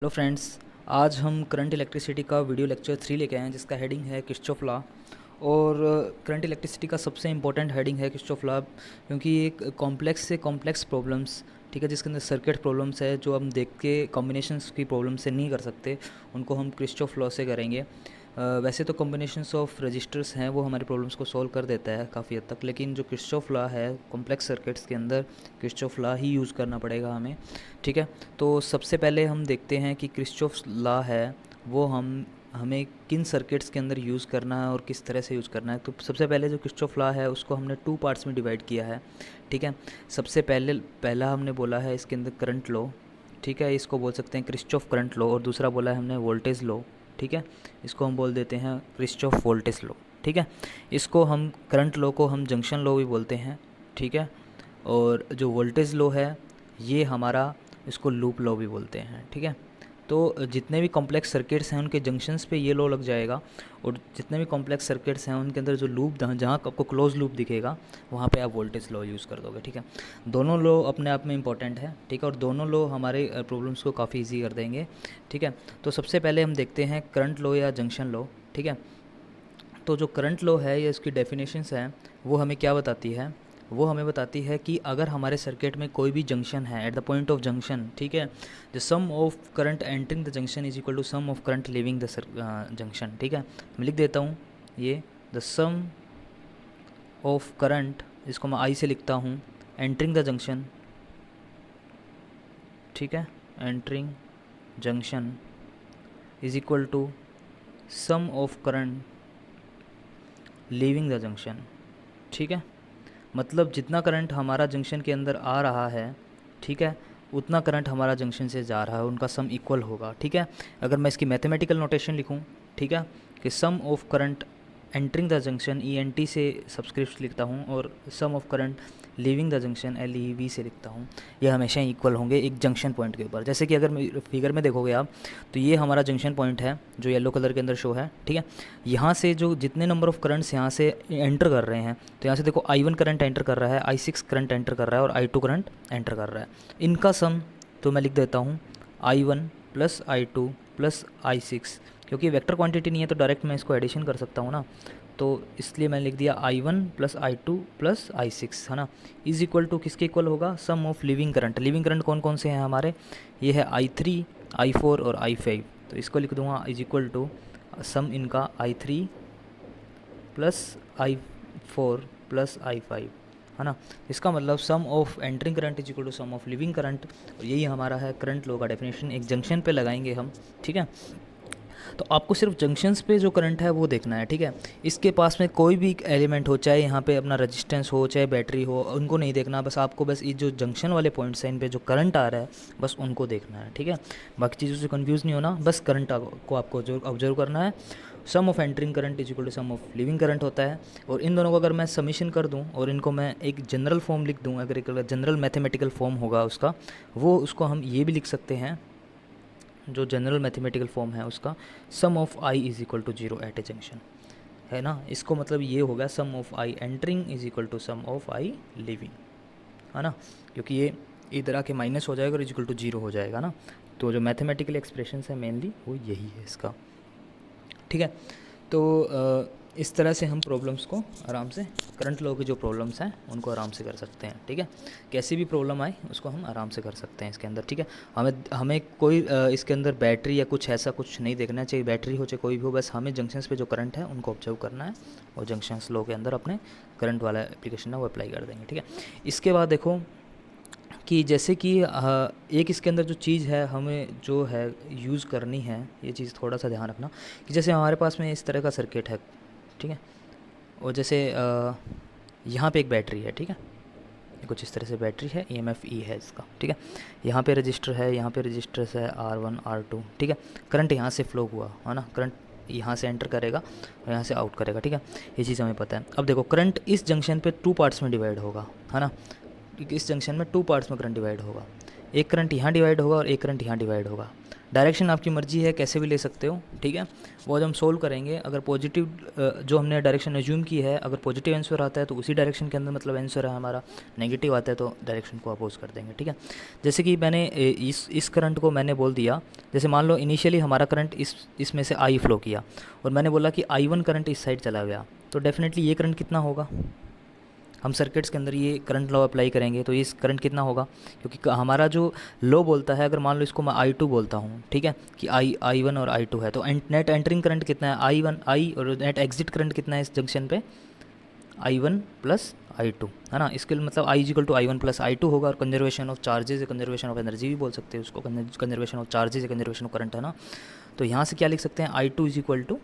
Hello friends, आज हम current electricity का वीडियो लेक्चर 3 लेके आए हैं जिसका हेडिंग है किरचॉफ लॉ। और करंट इलेक्ट्रिसिटी का सबसे इंपॉर्टेंट हेडिंग है किरचॉफ लॉ, क्योंकि ये एक कॉम्प्लेक्स से कॉम्प्लेक्स प्रॉब्लम्स, ठीक है, जिसके अंदर सर्किट प्रॉब्लम्स है जो हम देख के कॉम्बिनेशंस की प्रॉब्लम से नहीं कर सकते, उनको हम किरचॉफ लॉ से करेंगे। वैसे तो कॉम्बिनेशंस ऑफ रजिस्टर्स हैं वो हमारी प्रॉब्लम्स को सॉल्व कर देता है काफ़ी हद तक, लेकिन जो किरचॉफ लॉ है कॉम्प्लेक्स सर्किट्स के अंदर किरचॉफ लॉ ही यूज़ करना पड़ेगा हमें, ठीक है। तो सबसे पहले हम देखते हैं कि किरचॉफ लॉ है वो हमें किन सर्किट्स के अंदर यूज़ करना है और किस तरह से यूज़ करना है। तो सबसे पहले जो किरचॉफ लॉ है उसको हमने 2 पार्ट्स में डिवाइड किया है, ठीक है। सबसे पहला हमने बोला है इसके अंदर करंट लॉ, ठीक है, इसको बोल सकते हैं किरचॉफ करंट लॉ। और दूसरा बोला है हमने वोल्टेज लॉ, ठीक है, इसको हम बोल देते हैं किरचॉफ वोल्टेज लॉ, ठीक है। इसको हम करंट लॉ को हम जंक्शन लॉ भी बोलते हैं, ठीक है। और जो वोल्टेज लॉ है ये हमारा इसको लूप लॉ भी बोलते हैं, ठीक है। तो जितने भी कॉम्प्लेक्स सर्किट्स हैं उनके जंक्शंस पे ये लॉ लग जाएगा, और जितने भी कॉम्प्लेक्स सर्किट्स हैं उनके अंदर जो लूप जहाँ आपको क्लोज लूप दिखेगा वहाँ पे आप वोल्टेज लॉ यूज़ कर दोगे, ठीक है। दोनों लॉ अपने आप में इंपॉर्टेंट है, ठीक है, और दोनों लॉ हमारे प्रॉब्लम्स को काफ़ी ईजी कर देंगे, ठीक है। तो सबसे पहले हम देखते हैं करंट लॉ या जंक्शन लॉ, ठीक है। तो जो करंट लॉ है या इसकी डेफिनेशंस हैं वो हमें क्या बताती है, वो हमें बताती है कि अगर हमारे सर्किट में कोई भी जंक्शन है at the point of junction, ठीक है, the sum of current entering the junction is equal to sum of current leaving the junction, ठीक है। मैं लिख देता हूँ ये द सम ऑफ करंट, इसको मैं आई से लिखता हूँ, एंटरिंग द जंक्शन, ठीक है, entering junction is equal to sum of current leaving the junction, ठीक है। मतलब जितना करंट हमारा जंक्शन के अंदर आ रहा है, ठीक है, उतना करंट हमारा जंक्शन से जा रहा है, उनका सम इक्वल होगा, ठीक है। अगर मैं इसकी मैथमेटिकल नोटेशन लिखूं, ठीक है, कि sum of current entering the junction ENT से सब्सक्रिप्ट लिखता हूँ, और sum of current leaving the junction LEV से लिखता हूँ, ये हमेशा इक्वल होंगे एक जंक्शन पॉइंट के ऊपर। जैसे कि अगर फिगर में देखोगे आप तो ये हमारा जंक्शन पॉइंट है जो येलो कलर के अंदर शो है, ठीक है। यहाँ से जो जितने नंबर ऑफ़ करंट्स यहाँ से एंटर कर रहे हैं, तो यहाँ से देखो I1 करंट एंटर कर रहा है, I6 करंट एंटर कर रहा है और I2 करंट एंटर कर रहा है। इनका सम तो मैं लिख देता हूँ I1 plus I2 plus I6, क्योंकि वेक्टर क्वांटिटी नहीं है तो डायरेक्ट मैं इसको एडिशन कर सकता हूँ ना, तो इसलिए मैंने लिख दिया I1 plus I2 plus I6, है ना, इज़ इक्वल टू किसके इक्वल होगा, sum of living current. Living current कौन कौन से हैं हमारे, ये है I3, I4 और I5, तो इसको लिख दूँगा इज इक्वल टू सम इनका I3 plus I4 plus I5, है ना। इसका मतलब sum of entering current is equal to sum of living current, और यही हमारा है करंट लॉ का डेफिनेशन। एक जंक्शन पे लगाएंगे हम, ठीक है। तो आपको सिर्फ जंक्शंस पे जो करंट है वो देखना है, ठीक है। इसके पास में कोई भी एलिमेंट हो, चाहे यहाँ पे अपना रेजिस्टेंस हो चाहे बैटरी हो, उनको नहीं देखना, बस आपको बस ये जो जंक्शन वाले पॉइंट्स हैं इन पे जो करंट आ रहा है बस उनको देखना है, ठीक है। बाकी चीज़ों से कंफ्यूज नहीं होना, बस करंट को आपको जो ऑब्जर्व करना है। Sum of entering current is equal to sum of living current होता है, और इन दोनों को अगर मैं समीशन कर दूं और इनको मैं एक जनरल फॉर्म लिख दूं, अगर एक जनरल मैथमेटिकल फॉर्म होगा उसका, वो उसको हम ये भी लिख सकते हैं, जो जनरल मैथमेटिकल फॉर्म है उसका, sum of I is equal to 0 at a junction, है ना। इसको मतलब ये होगा sum of I entering is equal to sum of I living, है ना, क्योंकि ये इधर आके माइनस हो जाएगा और इज इक्वल टू 0 हो जाएगा ना। तो जो मैथमेटिकल एक्सप्रेशन है मेनली वो यही है इसका, ठीक है। तो इस तरह से हम प्रॉब्लम्स को आराम से, करंट लॉ की जो प्रॉब्लम्स हैं उनको आराम से कर सकते हैं, ठीक है। कैसी भी प्रॉब्लम आए उसको हम आराम से कर सकते हैं इसके अंदर, ठीक है। हमें कोई इसके अंदर बैटरी या कुछ ऐसा कुछ नहीं देखना चाहिए, बैटरी हो चाहे कोई भी हो, बस हमें जंक्शंस पे जो करंट है उनको ऑब्जर्व करना है, और जंक्शंस लॉ के अंदर अपने करंट वाला एप्लीकेशन है वो अप्लाई कर देंगे, ठीक है। इसके बाद देखो कि जैसे कि एक इसके अंदर जो चीज़ है हमें जो है यूज़ करनी है, ये चीज़ थोड़ा सा ध्यान रखना कि जैसे हमारे पास में इस तरह का सर्किट है, ठीक है, और जैसे यहाँ पे एक बैटरी है, ठीक है, कुछ इस तरह से बैटरी है, EMF E है इसका, ठीक है। यहाँ पे रजिस्टर है, यहाँ पे रजिस्टर्स है R1 R2, ठीक है। करंट यहाँ से फ्लो हुआ है ना, करंट यहाँ से एंटर करेगा और यहाँ से आउट करेगा, ठीक है, ये चीज़ हमें पता है। अब देखो करंट इस जंक्शन पे 2 पार्ट्स में डिवाइड होगा, है ना, इस जंक्शन में 2 पार्ट्स में करंट डिवाइड होगा, एक करंट यहाँ डिवाइड होगा और एक करंट यहाँ डिवाइड होगा। डायरेक्शन आपकी मर्जी है, कैसे भी ले सकते हो, ठीक है। वो जब हम सोल्व करेंगे, अगर पॉजिटिव जो हमने डायरेक्शन एज्यूम की है, अगर पॉजिटिव आंसर आता है तो उसी डायरेक्शन के अंदर मतलब आंसर है हमारा, नेगेटिव आता है तो डायरेक्शन को अपोज कर देंगे, ठीक है। जैसे कि मैंने इस करंट को मैंने बोल दिया, जैसे मान लो इनिशियली हमारा करंट इसमें से आई फ्लो किया, और मैंने बोला कि I1 करंट इस साइड चला गया, तो डेफिनेटली ये करंट कितना होगा, हम सर्किट्स के अंदर ये करंट लॉ अप्लाई करेंगे तो ये करंट कितना होगा, क्योंकि हमारा जो लॉ बोलता है, अगर मान लो इसको मैं I2 बोलता हूँ, ठीक है, कि I1 और I2 है, तो नेट एंटरिंग करंट कितना है I1 और नेट एग्जिट करंट कितना है इस जंक्शन पे I1 प्लस I2, है ना। इसके मतलब I equal to I1 plus I2 होगा, और कंजर्वेशन ऑफ चार्जेज है, कंजर्वेशन ऑफ एनर्जी भी बोल सकते हैं उसको, कंजर्वेशन ऑफ चार्जेज है, कंजर्वेशन ऑफ करंट, है ना। तो यहाँ से क्या लिख सकते हैं, I2 is equal to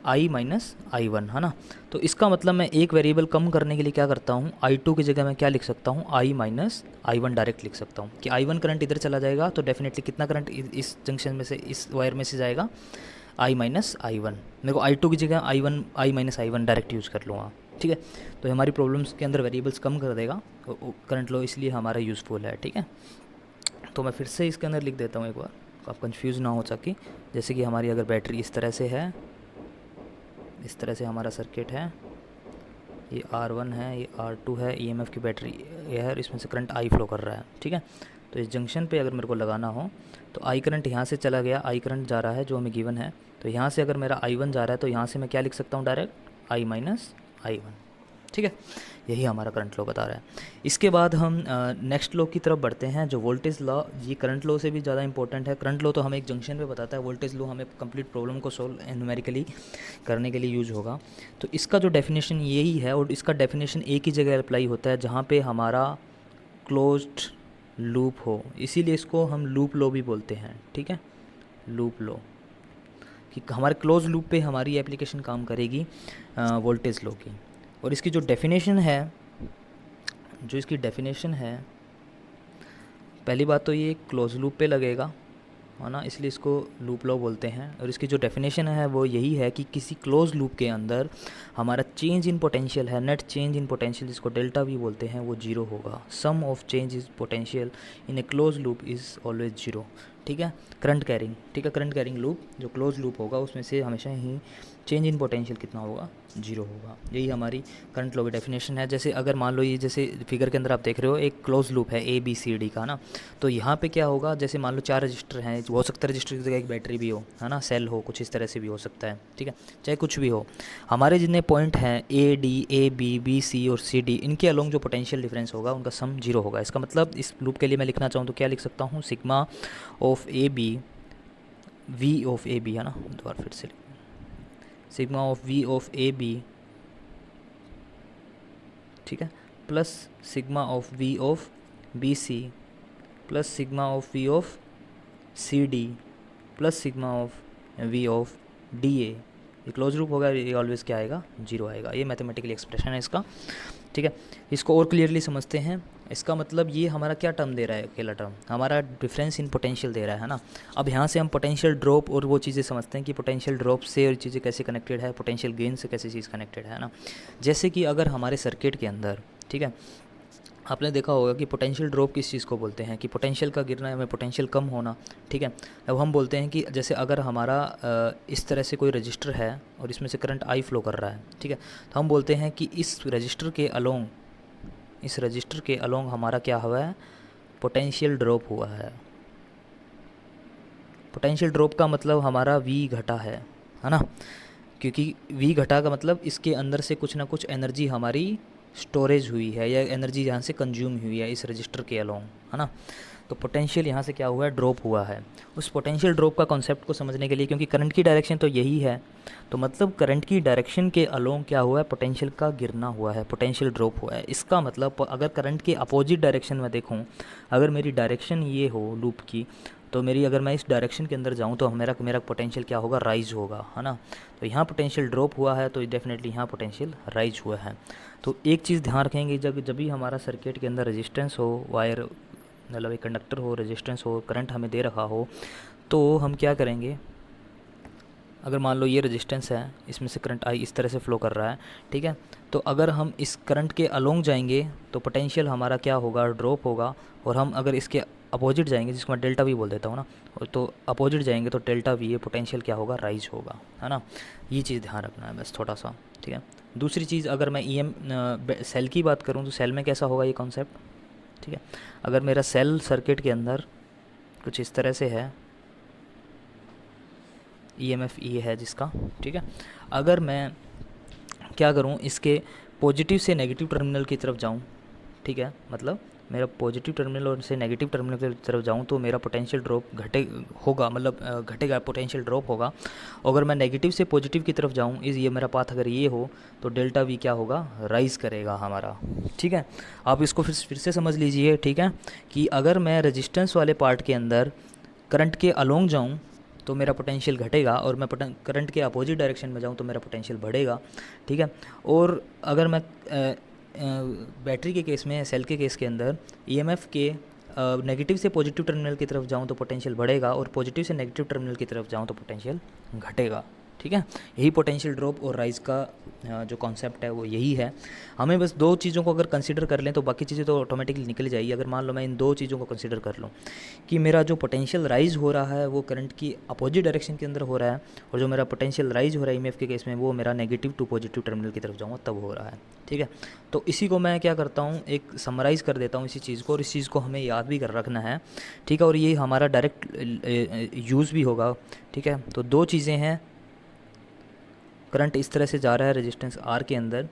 I minus I1, है ना। तो इसका मतलब मैं एक वेरिएबल कम करने के लिए क्या करता हूँ, I2 की जगह मैं क्या लिख सकता हूँ, I माइनस I1 डायरेक्ट लिख सकता हूँ, कि I1 करंट इधर चला जाएगा तो डेफिनेटली कितना करंट इस जंक्शन में से, इस वायर में से जाएगा, I माइनस I1। मेरे को I2 की जगह I minus I1 direct use कर लूँगा, ठीक है। तो हमारी प्रॉब्लम्स के अंदर वेरिएबल्स कम कर देगा करंट लॉ, इसलिए हमारा यूज़फुल है, ठीक है। तो मैं फिर से इसके अंदर लिख देता हूँ एक बार, आप कंफ्यूज ना हो सके। जैसे कि हमारी अगर बैटरी इस तरह से है, इस तरह से हमारा सर्किट है, ये R1 है, ये R2 है, EMF की बैटरी ये है, और इसमें से करंट I फ्लो कर रहा है, ठीक है। तो इस जंक्शन पे अगर मेरे को लगाना हो तो I करंट यहाँ से चला गया, I करंट जा रहा है जो हमें गिवन है, तो यहाँ से अगर मेरा I1 जा रहा है तो यहाँ से मैं क्या लिख सकता हूँ, डायरेक्ट I माइनस I1, ठीक है। यही हमारा करंट लॉ बता रहा है। इसके बाद हम नेक्स्ट लॉ की तरफ बढ़ते हैं, जो वोल्टेज लॉ, ये करंट लॉ से भी ज़्यादा इंपॉर्टेंट है। करंट लॉ तो हमें एक जंक्शन पे बताता है, वोल्टेज लॉ हमें कंप्लीट प्रॉब्लम को सोल्व न्यूमेरिकली करने के लिए यूज होगा। तो इसका जो डेफिनेशन यही है, और इसका डेफिनेशन एक ही जगह अप्लाई होता है जहाँ पे हमारा क्लोज्ड लूप हो, इसीलिए इसको हम लूप लॉ भी बोलते हैं, ठीक है, लूप लॉ, कि हमारे क्लोज लूप पे हमारी एप्लीकेशन काम करेगी वोल्टेज लॉ की। और इसकी जो डेफिनेशन है, इसकी डेफिनेशन है, पहली बात तो ये क्लोज लूप पे लगेगा, है ना, इसलिए इसको लूप लॉ बोलते हैं। और इसकी जो डेफिनेशन है वो यही है कि किसी क्लोज लूप के अंदर हमारा चेंज इन पोटेंशियल है, नेट चेंज इन पोटेंशियल, जिसको डेल्टा भी बोलते हैं, वो जीरो होगा। Sum of change is potential in a close loop is always zero, ठीक है। करंट कैरिंग, ठीक है, करंट कैरिंग लूप जो क्लोज लूप होगा उसमें से हमेशा ही चेंज इन पोटेंशियल कितना होगा, जीरो होगा। यही हमारी करंट लॉ की डेफिनेशन है। जैसे अगर मान लो ये जैसे फिगर के अंदर आप देख रहे हो एक क्लोज लूप है ABCD का ना, तो यहाँ पे क्या होगा, जैसे मान लो 4 रजिस्टर हैं, हो सकता है रजिस्टर की जगह एक बैटरी भी हो, है ना, सेल हो, कुछ इस तरह से भी हो सकता है, ठीक है, चाहे कुछ भी हो। हमारे जितने पॉइंट हैं A, D, A, B, B, C और C, D, इनके अलोंग जो पोटेंशियल डिफरेंस होगा उनका सम जीरो होगा। इसका मतलब इस लूप के लिए मैं लिखना चाहूँ तो क्या लिख सकता हूँ, sigma of AB V of AB, है ना, दोबारा फिर से sigma of V of AB, ठीक है, plus sigma of V of BC plus sigma of V of CD plus sigma of V of DA। ये क्लोज लूप होगा, ये ऑलवेज क्या आएगा, जीरो आएगा। ये मैथमेटिकली एक्सप्रेशन है इसका, ठीक है। इसको और क्लियरली समझते हैं। इसका मतलब ये हमारा क्या टर्म दे रहा है, अकेला टर्म हमारा डिफरेंस इन पोटेंशियल दे रहा है ना। अब यहाँ से हम पोटेंशियल ड्रॉप और वो चीज़ें समझते हैं कि पोटेंशियल ड्रॉप से और चीज़ें कैसे कनेक्टेड है, पोटेंशियल गेन से कैसे चीज़ कनेक्टेड है ना। जैसे कि अगर हमारे सर्किट के अंदर, ठीक है, आपने देखा होगा कि पोटेंशियल ड्रॉप किस चीज़ को बोलते हैं, कि पोटेंशियल का गिरना है, पोटेंशियल कम होना, ठीक है। अब हम बोलते हैं कि जैसे अगर हमारा इस तरह से कोई रजिस्टर है और इसमें से करंट I फ्लो कर रहा है, ठीक है, तो हम बोलते हैं कि इस रजिस्टर के अलोंग हमारा क्या हुआ है, पोटेंशियल ड्रॉप हुआ है। पोटेंशियल ड्रॉप का मतलब हमारा V घटा है ना, क्योंकि V घटा का मतलब इसके अंदर से कुछ ना कुछ एनर्जी हमारी स्टोरेज हुई है, या एनर्जी यहाँ से कंज्यूम हुई है इस रजिस्टर के अलोंग, है ना। तो पोटेंशियल यहाँ से क्या हुआ है, ड्रॉप हुआ है। उस पोटेंशियल ड्रॉप का कॉन्सेप्ट को समझने के लिए, क्योंकि करंट की डायरेक्शन तो यही है, तो मतलब करंट की डायरेक्शन के अलोंग क्या हुआ है, पोटेंशियल का गिरना हुआ है, पोटेंशियल ड्रॉप हुआ है। इसका मतलब अगर करंट के अपोजिट डायरेक्शन में देखूँ, अगर मेरी डायरेक्शन ये हो लूप की, तो मेरी अगर मैं इस डायरेक्शन के अंदर जाऊँ तो मेरा पोटेंशियल क्या होगा, राइज होगा, है ना। तो यहाँ पोटेंशियल ड्रॉप हुआ है तो डेफिनेटली यहाँ पोटेंशियल राइज हुआ है। तो एक चीज़ ध्यान रखेंगे, जब भी हमारा सर्किट के अंदर रेजिस्टेंस हो, वायर मतलब एक कंडक्टर हो, रेजिस्टेंस हो, करंट हमें दे रखा हो, तो हम क्या करेंगे, अगर मान लो ये रेजिस्टेंस है, इसमें से करंट I इस तरह से फ़्लो कर रहा है, ठीक है, तो अगर हम इस करंट के अलोंग जाएंगे तो पोटेंशियल हमारा क्या होगा, ड्रॉप होगा। और हम अगर इसके अपोजिट जाएंगे, जिसको मैं डेल्टा वी बोल देता हूँ ना, तो अपोजिट जाएंगे तो डेल्टा वी, ये पोटेंशियल क्या होगा, राइज होगा, है ना। ये चीज़ ध्यान रखना है बस थोड़ा सा, ठीक है। दूसरी चीज़, अगर मैं सेल की बात करूँ तो सेल में कैसा होगा ये कॉन्सेप्ट, ठीक है। अगर मेरा सेल सर्किट के अंदर कुछ इस तरह से है, EMF ये है जिसका, ठीक है। अगर मैं क्या करूँ, इसके पॉजिटिव से नेगेटिव टर्मिनल की तरफ जाऊँ, ठीक है, मतलब मेरा पॉजिटिव टर्मिनल और से नेगेटिव टर्मिनल की तरफ जाऊँ तो मेरा पोटेंशियल ड्रॉप होगा, मतलब घटेगा, पोटेंशियल ड्रॉप होगा। अगर मैं नेगेटिव से पॉजिटिव की तरफ जाऊँ, ये मेरा पाथ अगर ये हो तो डेल्टा वी क्या होगा, राइज़ करेगा हमारा, ठीक है। आप इसको फिर से समझ लीजिए, ठीक है, कि अगर मैं रेजिस्टेंस वाले पार्ट के अंदर करंट के अलोंग जाऊँ तो मेरा पोटेंशियल घटेगा, और मैं करंट के अपोजिट डायरेक्शन में जाऊँ तो मेरा पोटेंशियल बढ़ेगा, ठीक है। और अगर मैं बैटरी के केस में, सेल के केस के अंदर EMF के नेगेटिव से पॉजिटिव टर्मिनल की तरफ जाऊँ तो पोटेंशियल बढ़ेगा, और पॉजिटिव से नेगेटिव टर्मिनल की तरफ जाऊँ तो पोटेंशियल घटेगा, ठीक है। यही पोटेंशियल ड्रॉप और राइज़ का जो कॉन्सेप्ट है वो यही है। हमें बस दो चीज़ों को अगर कंसिडर कर लें तो बाकी चीज़ें तो ऑटोमेटिकली निकल जाएगी। अगर मान लो मैं इन दो चीज़ों को कंसिडर कर लूँ कि मेरा जो पोटेंशियल राइज़ हो रहा है वो करंट की अपोजिट डायरेक्शन के अंदर हो रहा है, और जो मेरा पोटेंशियल राइज़ हो रहा है EMF के केस में वो मेरा नेगेटिव टू पॉजिटिव टर्मिनल की तरफ जाऊँगा तब हो रहा है, ठीक है। तो इसी को मैं क्या करता हूँ, एक समराइज़ कर देता हूँ इसी चीज़ को, और इस चीज़ को हमें याद भी कर रखना है, ठीक है। और ये हमारा डायरेक्ट यूज़ भी होगा, ठीक है। तो दो चीज़ें हैं, करंट इस तरह से जा रहा है रेजिस्टेंस R के अंदर,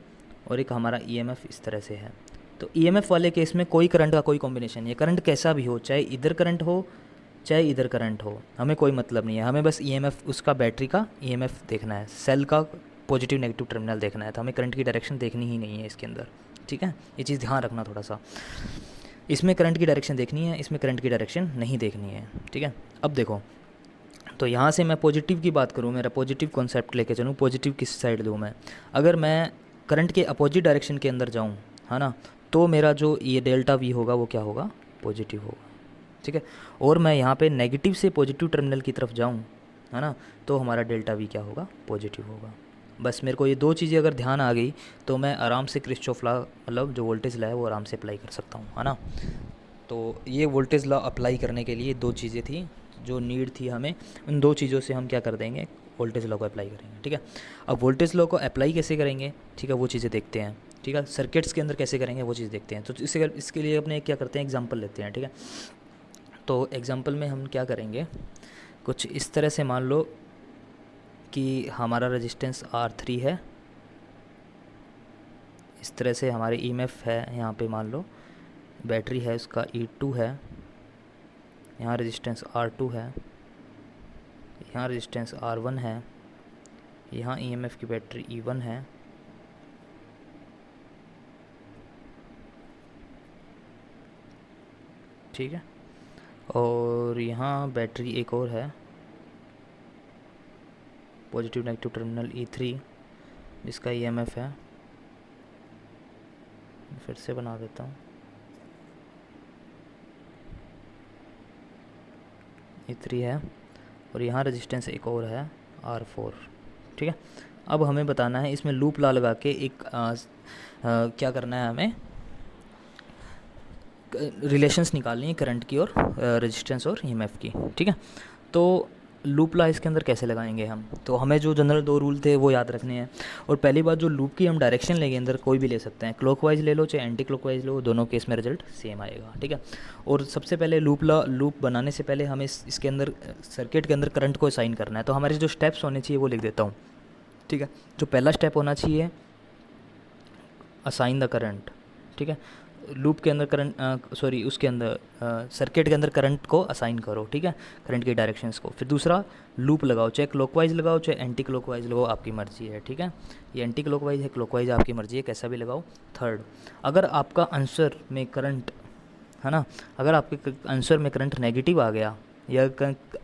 और एक हमारा EMF इस तरह से है। तो EMF वाले केस में कोई करंट का कोई कॉम्बिनेशन नहीं है, करंट कैसा भी हो, चाहे इधर करंट हो चाहे इधर करंट हो, हमें कोई मतलब नहीं है। हमें बस EMF, उसका बैटरी का EMF देखना है, सेल का पॉजिटिव नेगेटिव टर्मिनल देखना है, तो हमें करंट की डायरेक्शन देखनी ही नहीं है इसके अंदर, ठीक है। ये चीज़ ध्यान रखना थोड़ा सा, इसमें करंट की डायरेक्शन देखनी है, इसमें करंट की डायरेक्शन नहीं देखनी है, ठीक है। अब देखो, तो यहाँ से मैं पॉजिटिव की बात करूँ, मेरा पॉजिटिव कॉन्सेप्ट लेके चलूँ, पॉजिटिव किस साइड लूँ मैं, अगर मैं करंट के अपोजिट डायरेक्शन के अंदर जाऊँ, है ना, तो मेरा जो ये डेल्टा वी होगा वो क्या होगा, पॉजिटिव होगा, ठीक है। और मैं यहाँ पे नेगेटिव से पॉजिटिव टर्मिनल की तरफ जाऊँ, है ना, तो हमारा डेल्टा वी क्या होगा, पॉजिटिव होगा। बस मेरे को ये दो चीज़ें अगर ध्यान आ गई तो मैं आराम से किरचॉफ लॉ, मतलब जो वोल्टेज लॉ है वो आराम से अप्लाई कर सकता हूँ, है ना। तो ये वोल्टेज लॉ अप्लाई करने के लिए दो चीज़ें थी जो नीड थी हमें, उन दो चीज़ों से हम क्या कर देंगे, वोल्टेज लॉ को अप्लाई करेंगे, ठीक है। अब वोल्टेज लॉ को अप्लाई कैसे करेंगे, ठीक है, वो चीज़ें देखते हैं, ठीक है। सर्किट्स के अंदर कैसे करेंगे वो चीज़ देखते हैं। तो इसके लिए अपने क्या करते हैं, एग्जांपल लेते हैं, ठीक है। तो एग्जांपल में हम क्या करेंगे, कुछ इस तरह से मान लो कि हमारा रेजिस्टेंस R3 है, इस तरह से हमारे EMF है, यहाँ पे मान लो बैटरी है उसका E2 है, यहाँ रेजिस्टेंस R2 है, यहाँ रेजिस्टेंस R1 है, यहाँ EMF की बैटरी E1 है, ठीक है। और यहाँ बैटरी एक और है, पॉजिटिव नेगेटिव टर्मिनल E3, जिसका EMF है, फिर से बना देता हूँ, E3 है, और यहाँ रेजिस्टेंस एक और है R4, ठीक है। अब हमें बताना है, इसमें लूप ला लगा के एक क्या करना है, हमें रिलेशंस निकालनी है करंट की और रेजिस्टेंस और EMF की, ठीक है। तो लूप ला इसके अंदर कैसे लगाएंगे हम, तो हमें जो जनरल दो रूल थे वो याद रखने हैं। और पहली बात, जो लूप की हम डायरेक्शन लेंगे अंदर कोई भी ले सकते हैं, क्लॉकवाइज ले लो चाहे एंटी क्लॉकवाइज लो, दोनों केस में रिजल्ट सेम आएगा, ठीक है। और सबसे पहले लूप बनाने से पहले हमें इसके अंदर सर्किट के अंदर करंट को असाइन करना है। तो हमारे जो स्टेप्स होने चाहिए वो लिख देता हूँ, ठीक है। जो पहला स्टेप होना चाहिए, असाइन द करंट, ठीक है। लूप के अंदर करंट उसके अंदर सर्किट के अंदर करंट को असाइन करो, ठीक है, करंट की डायरेक्शंस को। फिर दूसरा, लूप लगाओ, चाहे क्लॉकवाइज लगाओ चाहे एंटी क्लॉकवाइज लगाओ, आपकी मर्जी है, ठीक है। ये एंटी क्लॉकवाइज है, क्लॉकवाइज आपकी मर्जी है, कैसा भी लगाओ। थर्ड, अगर आपका आंसर में करंट, है ना, अगर आपके आंसर में करंट नेगेटिव आ गया या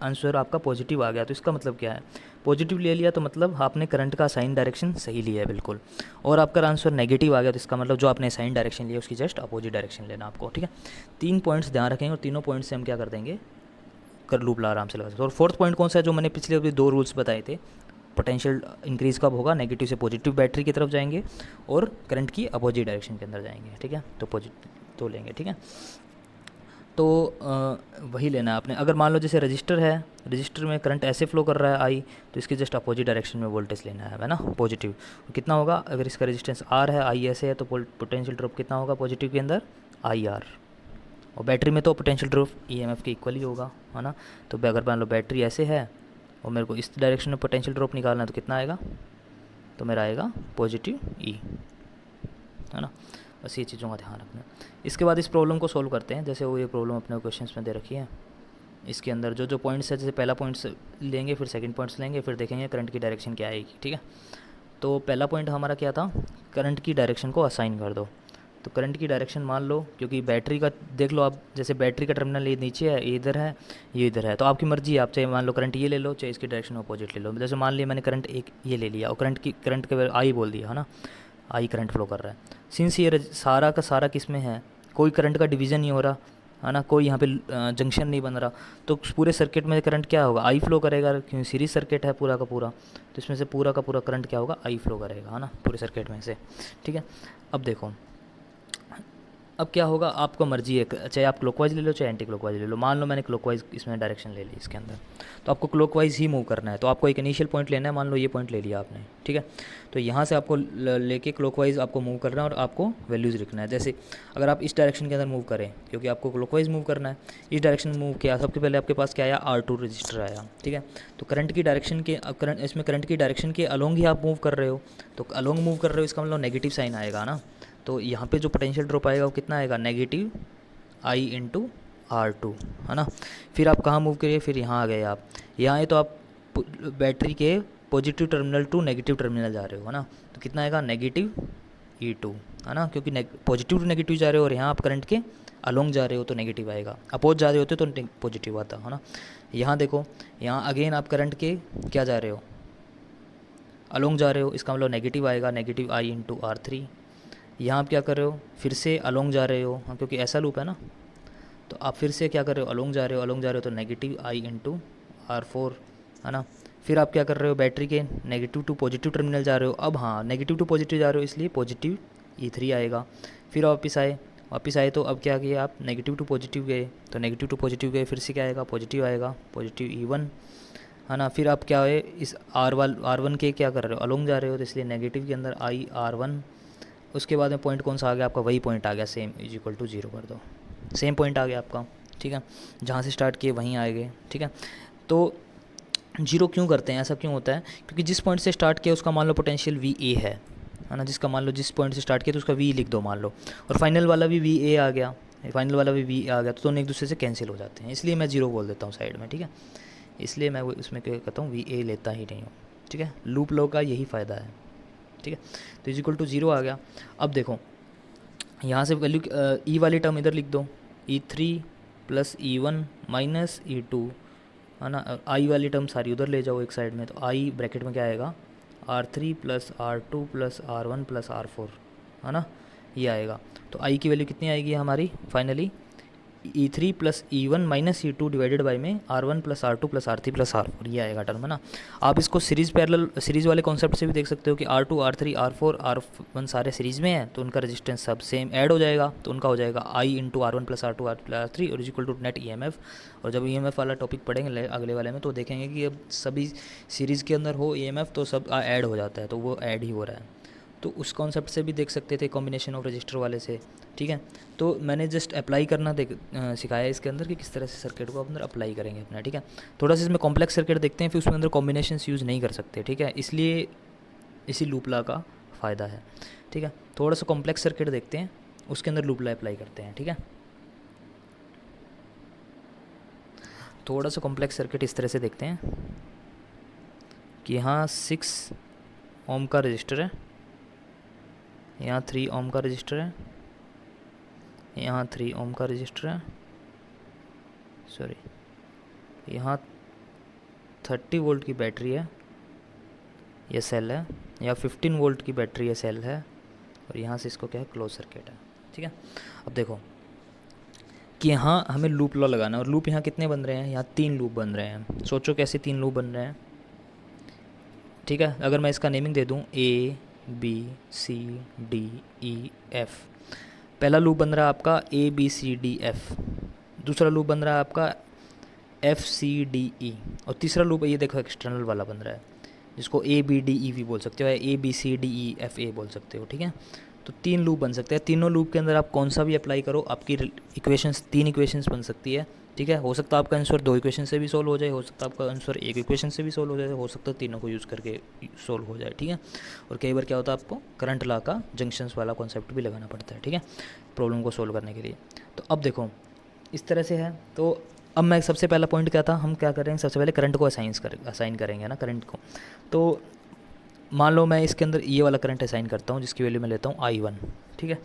आंसर आपका पॉजिटिव आ गया, तो इसका मतलब क्या है, पॉजिटिव ले लिया तो मतलब आपने करंट का साइन डायरेक्शन सही लिया है बिल्कुल, और आपका आंसर नेगेटिव आ गया तो इसका मतलब जो आपने साइन डायरेक्शन लिया उसकी जस्ट अपोजिट डायरेक्शन लेना आपको, ठीक है। 3 पॉइंट्स ध्यान रखेंगे और तीनों पॉइंट्स से हम क्या कर देंगे, कर लूप ला आराम से लगा सकते हैं। और फोर्थ पॉइंट कौन सा है, जो मैंने पिछले अभी 2 रूल्स बताए थे, पोटेंशियल इंक्रीज़ कब होगा, नेगेटिव से पॉजिटिव बैटरी की तरफ जाएंगे और करंट की अपोजिट डायरेक्शन के अंदर जाएंगे, ठीक है। तो पॉजिटिव तो लेंगे, ठीक है। तो वही लेना है आपने। अगर मान लो जैसे रजिस्टर है, रजिस्टर में करंट ऐसे फ्लो कर रहा है आई, तो इसके जस्ट अपोजिट डायरेक्शन में वोल्टेज लेना है ना, पॉजिटिव। कितना होगा, अगर इसका रेजिस्टेंस आर है, आई ऐसे है, तो पोटेंशियल ड्रॉप कितना होगा पॉजिटिव के अंदर, आई आर। और बैटरी में तो पोटेंशियल ड्रॉप ईएमएफ के इक्वल ही होगा, है ना। तो अगर मान लो बैटरी ऐसे है और मेरे को इस डायरेक्शन में पोटेंशियल ड्रॉप निकालना है, तो कितना आएगा, तो मेरा आएगा पॉजिटिव ई, है ना। बस ये चीज़ों का ध्यान रखना है। इसके बाद इस प्रॉब्लम को सॉल्व करते हैं। जैसे वो ये प्रॉब्लम अपने क्वेश्चंस में दे रखी है, इसके अंदर जो जो पॉइंट्स है, जैसे पहला पॉइंट्स लेंगे, फिर सेकंड पॉइंट्स लेंगे, फिर देखेंगे करंट की डायरेक्शन क्या आएगी, ठीक है। तो पहला पॉइंट हमारा क्या था, करंट की डायरेक्शन को असाइन कर दो। तो करंट की डायरेक्शन मान लो, क्योंकि बैटरी का देख लो आप, जैसे बैटरी का टर्मिनल ये नीचे है, ये इधर है, ये इधर है, तो आपकी मर्जी है, आप चाहे मान लो करंट ये ले लो, चाहे इसकी डायरेक्शन अपोजिट ले लो। जैसे मान लिया मैंने करंट एक ये ले लिया और करंट के आई बोल दिया, है ना, आई करंट फ्लो कर रहा है। सिंस ये सारा का सारा किस में है, कोई करंट का डिवीज़न नहीं हो रहा, है ना, कोई यहाँ पे जंक्शन नहीं बन रहा, तो पूरे सर्किट में करंट क्या होगा, आई फ्लो करेगा, क्योंकि सीरीज सर्किट है पूरा का पूरा, तो इसमें से पूरा का पूरा करंट क्या होगा, आई फ्लो करेगा, है ना, पूरे सर्किट में से, ठीक है। अब देखो, अब क्या होगा, आपको मर्जी है, चाहे आप क्लॉकवाइज ले लो चाहे एंटी क्लॉकवाइज ले लो। मान लो मैंने क्लॉकवाइज इसमें डायरेक्शन ले ली इसके अंदर, तो आपको क्लॉकवाइज ही मूव करना है। तो आपको एक इनिशियल पॉइंट लेना है, मान लो ये पॉइंट ले लिया आपने, ठीक है। तो यहाँ से आपको लेके क्लॉकवाइज आपको मूव करना है और आपको वैल्यूज़ लिखना है। जैसे अगर आप इस डायरेक्शन के अंदर मूव करें, क्योंकि आपको क्लॉकवाइज मूव करना है, इस डायरेक्शन में मूव किया, सबसे पहले आपके पास क्या आया, R2 रजिस्टर आया, ठीक है। तो करंट की डायरेक्शन के इसमें करंट की डायरेक्शन के अलोंग ही आप मूव कर रहे हो, तो अलोंग मूव कर रहे हो, इसका मतलब नेगेटिव साइन आएगा ना। तो यहाँ पे जो पोटेंशियल ड्रॉप आएगा वो कितना आएगा, नेगेटिव आई इंटू R2, है ना। फिर आप कहाँ मूव करिए, फिर यहाँ आ गए आप, यहाँ आए तो आप बैटरी के positive terminal to negative terminal जा रहे हो, है ना। तो कितना आएगा, नेगेटिव E2, है ना, क्योंकि पॉजिटिव टू नेगेटिव जा रहे हो और यहाँ आप करंट के अलोंग जा रहे हो तो नेगेटिव आएगा, अपोज जा रहे होते तो पॉजिटिव आता, है ना। यहाँ देखो, यहाँ अगेन आप करंट के क्या जा रहे हो, अलोंग जा रहे हो, इसका मतलब नेगेटिव आएगा, नेगेटिव आई इंटू R3। यहाँ आप क्या कर रहे हो, फिर से अलोंग जा रहे हो, हाँ, क्योंकि ऐसा लूप है ना, तो आप फिर से क्या कर रहे हो, अलोंग जा रहे हो, अलोंग जा रहे हो तो नेगेटिव आई इंटू R4, है ना। फिर आप क्या कर रहे हो, बैटरी के नेगेटिव टू पॉजिटिव टर्मिनल जा रहे हो, अब हाँ नेगेटिव टू पॉजिटिव जा रहे हो इसलिए पॉजिटिव E3 आएगा। फिर वापस आए तो अब क्या किया आप, नेगेटिव टू पॉजिटिव गए, तो नेगेटिव टू पॉजिटिव गए, फिर से क्या आएगा, पॉजिटिव आएगा, पॉजिटिव E1, है ना। फिर आप क्या है, इस R1 के क्या कर रहे हो, अलोंग जा रहे हो, तो इसलिए नेगेटिव के अंदर आई R1। उसके बाद में पॉइंट कौन सा आ गया आपका, वही पॉइंट आ गया, सेम इज इक्वल टू 0 कर दो, सेम पॉइंट आ गया आपका, ठीक है। जहाँ से स्टार्ट किए वहीं आएंगे, ठीक है। तो 0 क्यों करते हैं, ऐसा क्यों होता है, क्योंकि जिस पॉइंट से स्टार्ट किया उसका मान लो पोटेंशियल VA है ना, जिसका मान लो जिस पॉइंट से स्टार्ट किया तो उसका V लिख दो मान लो, और फाइनल वाला भी VA आ गया, फाइनल वाला भी VA आ गया, तो दोनों एक दूसरे से कैंसिल हो जाते हैं, इसलिए मैं 0 बोल देता हूँ साइड में, ठीक है। इसलिए मैं वो उसमें क्या कहता हूँ, VA लेता ही नहीं हूँ, ठीक है। लूप लो का यही फ़ायदा है, ठीक है। तो इज इक्वल टू 0 आ गया। अब देखो यहाँ से वैल्यू E वाली टर्म इधर लिख दो, E3 plus E1 minus E2, है ना। आई वाली टर्म सारी उधर ले जाओ एक साइड में, तो आई ब्रैकेट में क्या आएगा, R3 plus R2 plus R1 plus R4, है ना, ये आएगा। तो आई की वैल्यू कितनी आएगी हमारी finally, E3 plus E1 minus E2 divided by में R1 plus R2 plus R3 plus R4, ये आएगा टर्म, है ना। आप इसको सीरीज़ वाले कॉन्सेप्ट से भी देख सकते हो कि R2 R3 R4 R1 सारे सीरीज़ में हैं, तो उनका रेजिस्टेंस सब सेम ऐड हो जाएगा, तो उनका हो जाएगा I into R1 plus R2 R3 और इक्वल टू नेट EMF। और जब EMF वाला टॉपिक पढ़ेंगे अगले वाले में, तो देखेंगे कि अब सभी सीरीज़ के अंदर हो EMF तो सब ऐड हो जाता है, तो वो ऐड ही हो रहा है। तो उस कॉन्सेप्ट से भी देख सकते थे, कॉम्बिनेशन ऑफ रजिस्टर वाले से, ठीक है। तो मैंने जस्ट अप्लाई करना सिखाया इसके अंदर कि किस तरह से सर्किट को अंदर अप्लाई करेंगे अपना, ठीक है। थोड़ा सा इसमें कॉम्प्लेक्स सर्किट देखते हैं, फिर उसमें अंदर कॉम्बिनेशन यूज़ नहीं कर सकते, ठीक है, इसलिए इसी लूप लॉ का फ़ायदा है, ठीक है। थोड़ा सा कॉम्प्लेक्स सर्किट देखते हैं, उसके अंदर लूप लॉ अप्लाई करते हैं, ठीक है। थोड़ा सा कॉम्प्लेक्स सर्किट इस तरह से देखते हैं कि यहाँ 6 ओम का रजिस्टर है, यहाँ 3 ओम का रजिस्टर है, यहाँ 3 ओम का रजिस्टर है, सॉरी यहाँ 30 वोल्ट की बैटरी है, ये सेल है, या 15 वोल्ट की बैटरी है, सेल है, और यहाँ से इसको क्या है, क्लोज सर्किट है, ठीक है। अब देखो कि यहाँ हमें लूप लॉ लगाना है, और लूप यहाँ कितने बन रहे हैं, यहाँ 3 लूप बन रहे हैं। सोचो कैसे 3 लूप बन रहे हैं, ठीक है। अगर मैं इसका नेमिंग दे दूँ ABCDEF, पहला लूप बन रहा है आपका ABCDF, दूसरा लूप बन रहा है आपका FCDE, और तीसरा लूप ये देखो एक्सटर्नल वाला बन रहा है जिसको ABDE भी बोल सकते हो, या ABCDEFA बोल सकते हो, ठीक है। तो 3 लूप बन सकते हैं, तीनों लूप के अंदर आप कौन सा भी अप्लाई करो आपकी इक्वेशंस 3 इक्वेशंस बन सकती है, ठीक है। हो सकता है आपका आंसर 2 इक्वेशन से भी सोल्व हो जाए, हो सकता है आपका आंसर 1 इक्वेशन से भी सोल्व हो जाए, हो सकता है तीनों को यूज़ करके सोल्व हो जाए, ठीक है। और कई बार क्या होता है आपको करंट लॉ का जंक्शंस वाला कॉन्सेप्ट भी लगाना पड़ता है, ठीक है, प्रॉब्लम को सोल्व करने के लिए। तो अब देखो इस तरह से है। तो अब मैं सबसे पहला पॉइंट क्या था, हम क्या करेंगे, सबसे पहले करंट को असाइन करेंगे ना, करंट को। तो मान लो मैं इसके अंदर ये वाला करंट असाइन करता हूँ जिसकी वैल्यू मैं लेता हूँ I1, ठीक है।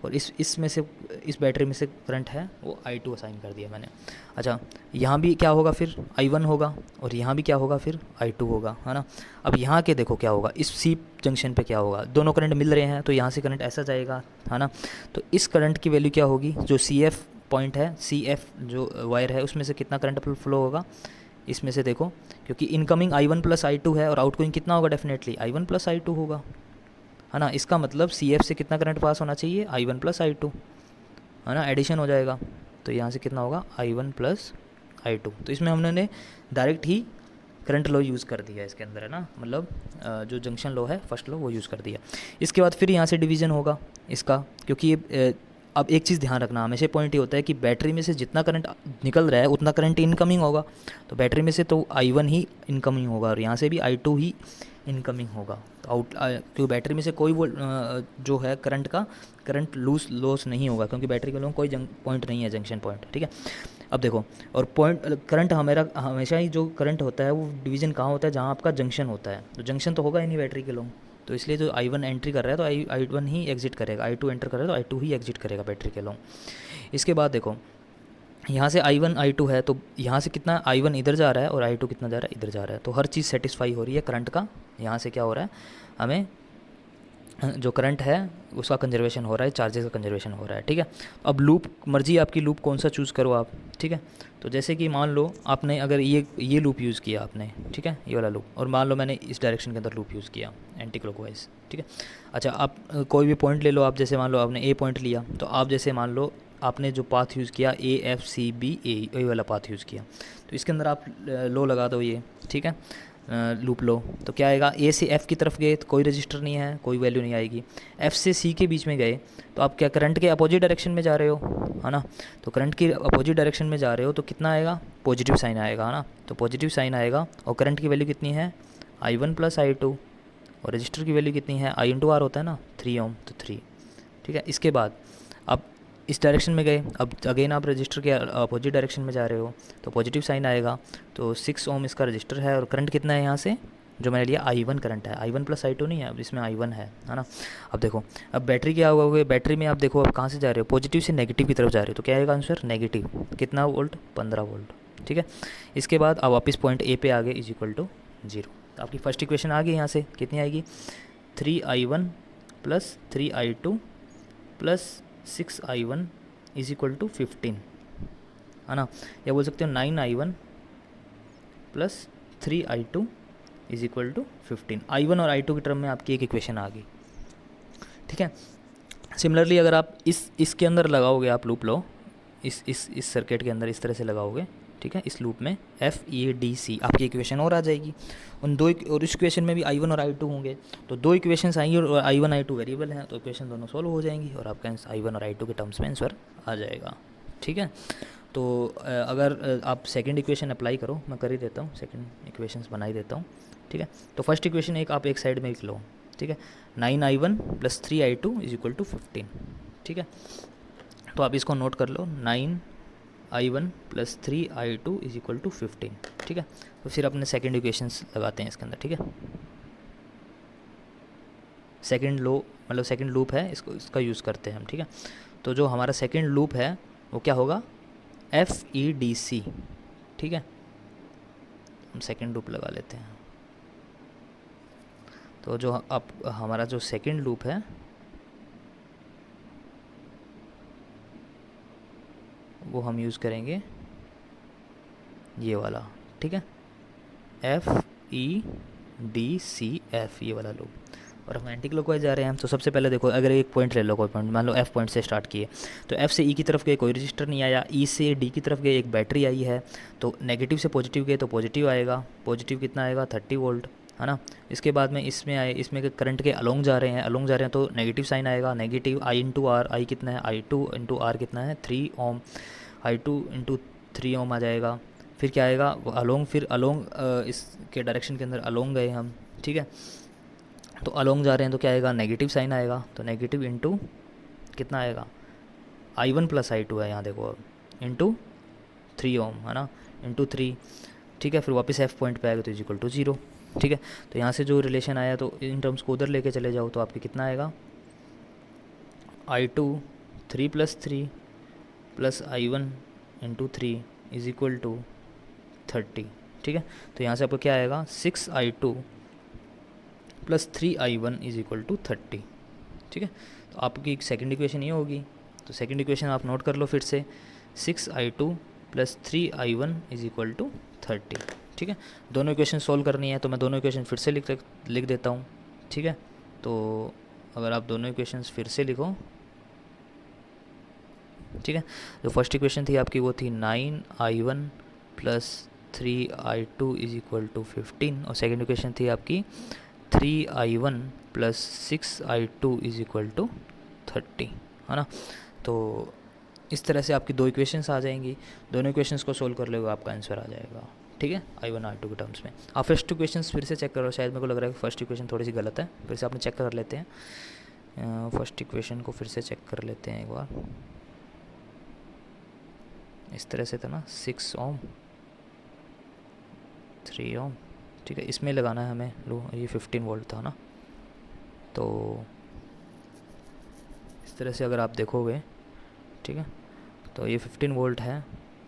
और इसमें से इस बैटरी में से करंट है वो I2 असाइन कर दिया मैंने। अच्छा, यहाँ भी क्या होगा फिर I1 होगा, और यहाँ भी क्या होगा फिर I2 होगा, है ना। अब यहाँ के देखो क्या होगा, इस C जंक्शन पे क्या होगा, दोनों करंट मिल रहे हैं तो यहाँ से करंट ऐसा जाएगा, है ना। तो इस करंट की वैल्यू क्या होगी, जो CF पॉइंट है, CF जो वायर है उसमें से कितना करंट फ्लो होगा, इसमें से देखो, क्योंकि इनकमिंग I1 प्लस I2 है और आउटगोइंग कितना होगा, डेफिनेटली I1 प्लस I2 होगा, है ना। इसका मतलब CF से कितना करंट पास होना चाहिए, I1 प्लस I2, है ना, एडिशन हो जाएगा। तो यहाँ से कितना होगा, I1 प्लस I2। तो इसमें हमने डायरेक्ट ही करंट लॉ यूज़ कर दिया इसके अंदर, है ना, मतलब जो जंक्शन लॉ है फर्स्ट लॉ वो यूज़ कर दिया। इसके बाद फिर यहाँ से डिवीज़न होगा इसका, क्योंकि ये अब एक चीज़ ध्यान रखना हमेशा, पॉइंट ये होता है कि बैटरी में से जितना करंट निकल रहा है उतना करंट इनकमिंग होगा। तो बैटरी में से तो I1 ही इनकमिंग होगा और यहाँ से भी I2 ही इनकमिंग होगा। तो क्योंकि बैटरी में से कोई वो जो है करंट लॉस नहीं होगा, क्योंकि बैटरी के लोग कोई पॉइंट नहीं है, जंक्शन पॉइंट, ठीक है। अब देखो, और पॉइंट करंट हमेशा ही जो करंट होता है वो डिवीज़न कहाँ होता है, जहाँ आपका जंक्शन होता है। तो जंक्शन तो होगा ही नहीं बैटरी के लोग, तो इसलिए जो I1 एंट्री कर रहा है तो I1 ही एग्जिट करेगा, I2 एंटर कर रहा है तो I2 ही एग्जिट करेगा बैटरी के लोग। इसके बाद देखो यहाँ से I1 I2 है, तो यहाँ से कितना I1 इधर जा रहा है और I2 कितना जा रहा है, इधर जा रहा है। तो हर चीज़ सेटिस्फाई हो रही है करंट का। यहाँ से क्या हो रहा है, हमें जो करंट है उसका कंजर्वेशन हो रहा है, चार्जेस का कंजर्वेशन हो रहा है, ठीक है। अब लूप मर्जी आपकी, लूप कौन सा चूज़ करो आप, ठीक है। तो जैसे कि मान लो आपने अगर ये लूप यूज़ किया आपने, ठीक है, ये वाला लूप, और मान लो मैंने इस डायरेक्शन के अंदर लूप यूज़ किया एंटी क्लॉकवाइज, ठीक है। अच्छा, आप कोई भी पॉइंट ले लो, आप जैसे मान लो आपने ए पॉइंट लिया, तो आप जैसे मान लो आपने जो पाथ यूज़ किया AFCB वाला पाथ यूज़ किया, तो इसके अंदर आप लो लगा दो ये, ठीक है, लूप लो। तो क्या आएगा, ए से एफ़ की तरफ गए तो कोई रजिस्टर नहीं है, कोई वैल्यू नहीं आएगी। एफ़ से सी के बीच में गए तो आप क्या करंट के अपोजिट डायरेक्शन में जा रहे हो, है ना। तो करंट की अपोजिट डायरेक्शन में जा रहे हो तो कितना आएगा, पॉजिटिव साइन आएगा, है ना। तो पॉजिटिव साइन आएगा और करंट की वैल्यू कितनी है, I1 प्लस I2, और रजिस्टर की वैल्यू कितनी है, I/R होता है ना, 3 ओम, तो 3, ठीक है। इसके बाद अब इस डायरेक्शन में गए, अब अगेन आप रजिस्टर के अपोजिट डायरेक्शन में जा रहे हो तो पॉजिटिव साइन आएगा। तो 6 ओम इसका रजिस्टर है और करंट कितना है यहाँ से, जो मैंने लिया I1 करंट है, I1 प्लस I2 नहीं है, अब इसमें I1 है ना। अब देखो, अब बैटरी क्या हुआ, बैटरी में आप देखो आप कहाँ से जा रहे हो, पॉजिटिव से नेगेटिव की तरफ जा रहे हो, तो क्या आएगा आंसर, नेगेटिव, कितना वोल्ट, 15 वोल्ट, ठीक है। इसके बाद अब वापस पॉइंट ए पे आ गए, इज इक्वल टू 0। तो आपकी फर्स्ट इक्वेशन आ गई, यहाँ से कितनी आएगी, 3I1 plus 3I2 plus 6I1 is equal to 15, है ना। या बोल सकते हो 9I1 plus 3I2 is equal to 15। I1 और I2 की टर्म में आपकी एक इक्वेशन आ गई, ठीक है। सिमिलरली अगर आप इसके अंदर लगाओगे, आप लूप लो इस सर्किट के अंदर इस तरह से लगाओगे, ठीक है, इस लूप में FADC आपकी इक्वेशन और आ जाएगी। उन दो और इस इक्वेशन में भी I1 और I2 होंगे, तो दो इक्वेशंस आएंगी और I1 I2 वेरिएबल हैं, तो इक्वेशन दोनों सॉल्व हो जाएंगी और आपका I1 और I2 के टर्म्स में आंसर आ जाएगा, ठीक है। तो अगर आप सेकंड इक्वेशन अप्लाई करो, मैं कर ही देता हूँ, सेकंड इक्वेशंस बना ही देता हूँ, ठीक है। तो फर्स्ट इक्वेशन आप एक साइड में लिख लो, ठीक है, 9I1 plus 3I2 is equal to 15, ठीक है। तो आप इसको नोट कर लो, 9I1 plus 3I2 is equal to 15, ठीक है। तो फिर अपने सेकंड इक्वेशंस लगाते हैं इसके अंदर, ठीक है। सेकंड लो मतलब सेकंड लूप है, इसका यूज़ करते हैं हम, ठीक है। तो जो हमारा सेकंड लूप है वो क्या होगा, FEDC, ठीक है। हम सेकंड लूप लगा लेते हैं। तो जो अब हमारा जो सेकंड लूप है वो हम यूज़ करेंगे ये वाला, ठीक है, FEDCF ये वाला लूप। और हम एंटी क्लॉकवाइज जा रहे हैं। तो सबसे पहले देखो, अगर एक पॉइंट ले लो, कोई पॉइंट मान लो F पॉइंट से स्टार्ट किए, तो F से E की तरफ गए, कोई रजिस्टर नहीं आया। E से D की तरफ गए, एक बैटरी आई है, तो नेगेटिव से पॉजिटिव गए तो पॉजिटिव आएगा। पॉजिटिव कितना आएगा? 30 वोल्ट, है ना। इसके बाद में इसमें आए, इसमें करंट के अलोंग जा रहे हैं तो नेगेटिव साइन आएगा, नेगेटिव I इंटू आर। आई कितना है? I2 इंटू आर कितना है? 3 ओम। I2 इंटू 3 ओम आ जाएगा। फिर क्या आएगा? अलोंग, फिर अलोंग इसके डायरेक्शन के अंदर अलोंग गए हम, ठीक है। तो अलोंग जा रहे हैं तो क्या आएगा? नेगेटिव साइन आएगा, तो नेगेटिव इंटू कितना आएगा? I1 प्लस I2 है यहाँ देखो, अब इंटू 3 ओम, है ना, इंटू 3, ठीक है। फिर वापस F पॉइंट पे आएगा तो इज इक्वल टू 0, ठीक है। तो यहाँ से जो रिलेशन आया तो इन टर्म्स को उधर लेके चले जाओ तो आपके कितना आएगा? I2 3 plus 3 plus I1 into 3 is equal to 30, ठीक है। तो यहाँ से आपको क्या आएगा? 6I2 plus 3I1 is equal to 30, ठीक है। तो आपकी सेकंड इक्वेशन ये होगी। तो सेकंड इक्वेशन आप नोट कर लो फिर से, 6I2 plus 3I1 is equal to 30, ठीक है। दोनों इक्वेशन सोल्व करनी है तो मैं दोनों इक्वेशन फिर से लिख देता हूँ, ठीक है। तो अगर आप दोनों इक्वेशंस फिर से लिखो, ठीक है। जो फर्स्ट इक्वेशन थी आपकी वो थी 9I1 plus 3I2 is equal to 15, और सेकेंड इक्वेशन थी आपकी 3I1 plus 6I2 is equal to 30, है ना। तो इस तरह से आपकी दो इक्वेशंस आ जाएंगी, दोनों इक्वेशंस को सोल्व कर लोगे आपका आंसर आ जाएगा, ठीक है, I1 R2 के टर्म्स में। आप फर्स्ट इक्वेशंस फिर से चेक करो, शायद मेरे को लग रहा है कि फर्स्ट इक्वेशन थोड़ी सी गलत है, फिर से आपने चेक कर लेते हैं। फर्स्ट इक्वेशन को फिर से चेक कर लेते हैं एक बार। इस तरह से था ना, 6 ओम 3 ओम, ठीक है। इसमें लगाना है हमें, लो ये 15 वोल्ट था ना। तो इस तरह से अगर आप देखोगे, ठीक है, तो ये 15 वोल्ट है।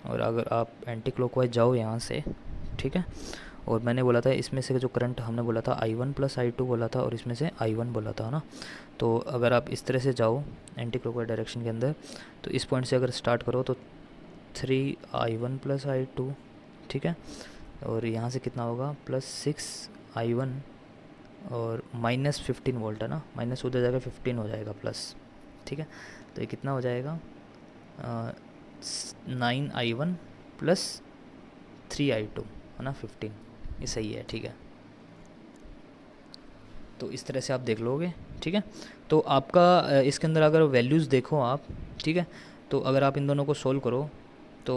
और अगर आप एंटी क्लॉकवाइज जाओ यहाँ से, ठीक है, और मैंने बोला था इसमें से जो करंट हमने बोला था I1 प्लस I2 बोला था, और इसमें से I1 बोला था ना। तो अगर आप इस तरह से जाओ एंटी क्लॉकवाइज डायरेक्शन के अंदर, तो इस पॉइंट से अगर स्टार्ट करो तो 3I1 प्लस I2, ठीक है, और यहाँ से कितना होगा? प्लस 6I1 और माइनस 15 वोल्ट है ना, माइनस उधर जाकर 15 हो जाएगा प्लस, ठीक है। तो ये कितना हो जाएगा? 9I1 प्लस 3I2, है ना, 15, ये सही है, ठीक है। तो इस तरह से आप देख लोगे, ठीक है। तो आपका इसके अंदर अगर वैल्यूज़ देखो आप, ठीक है, तो अगर आप इन दोनों को सोल्व करो तो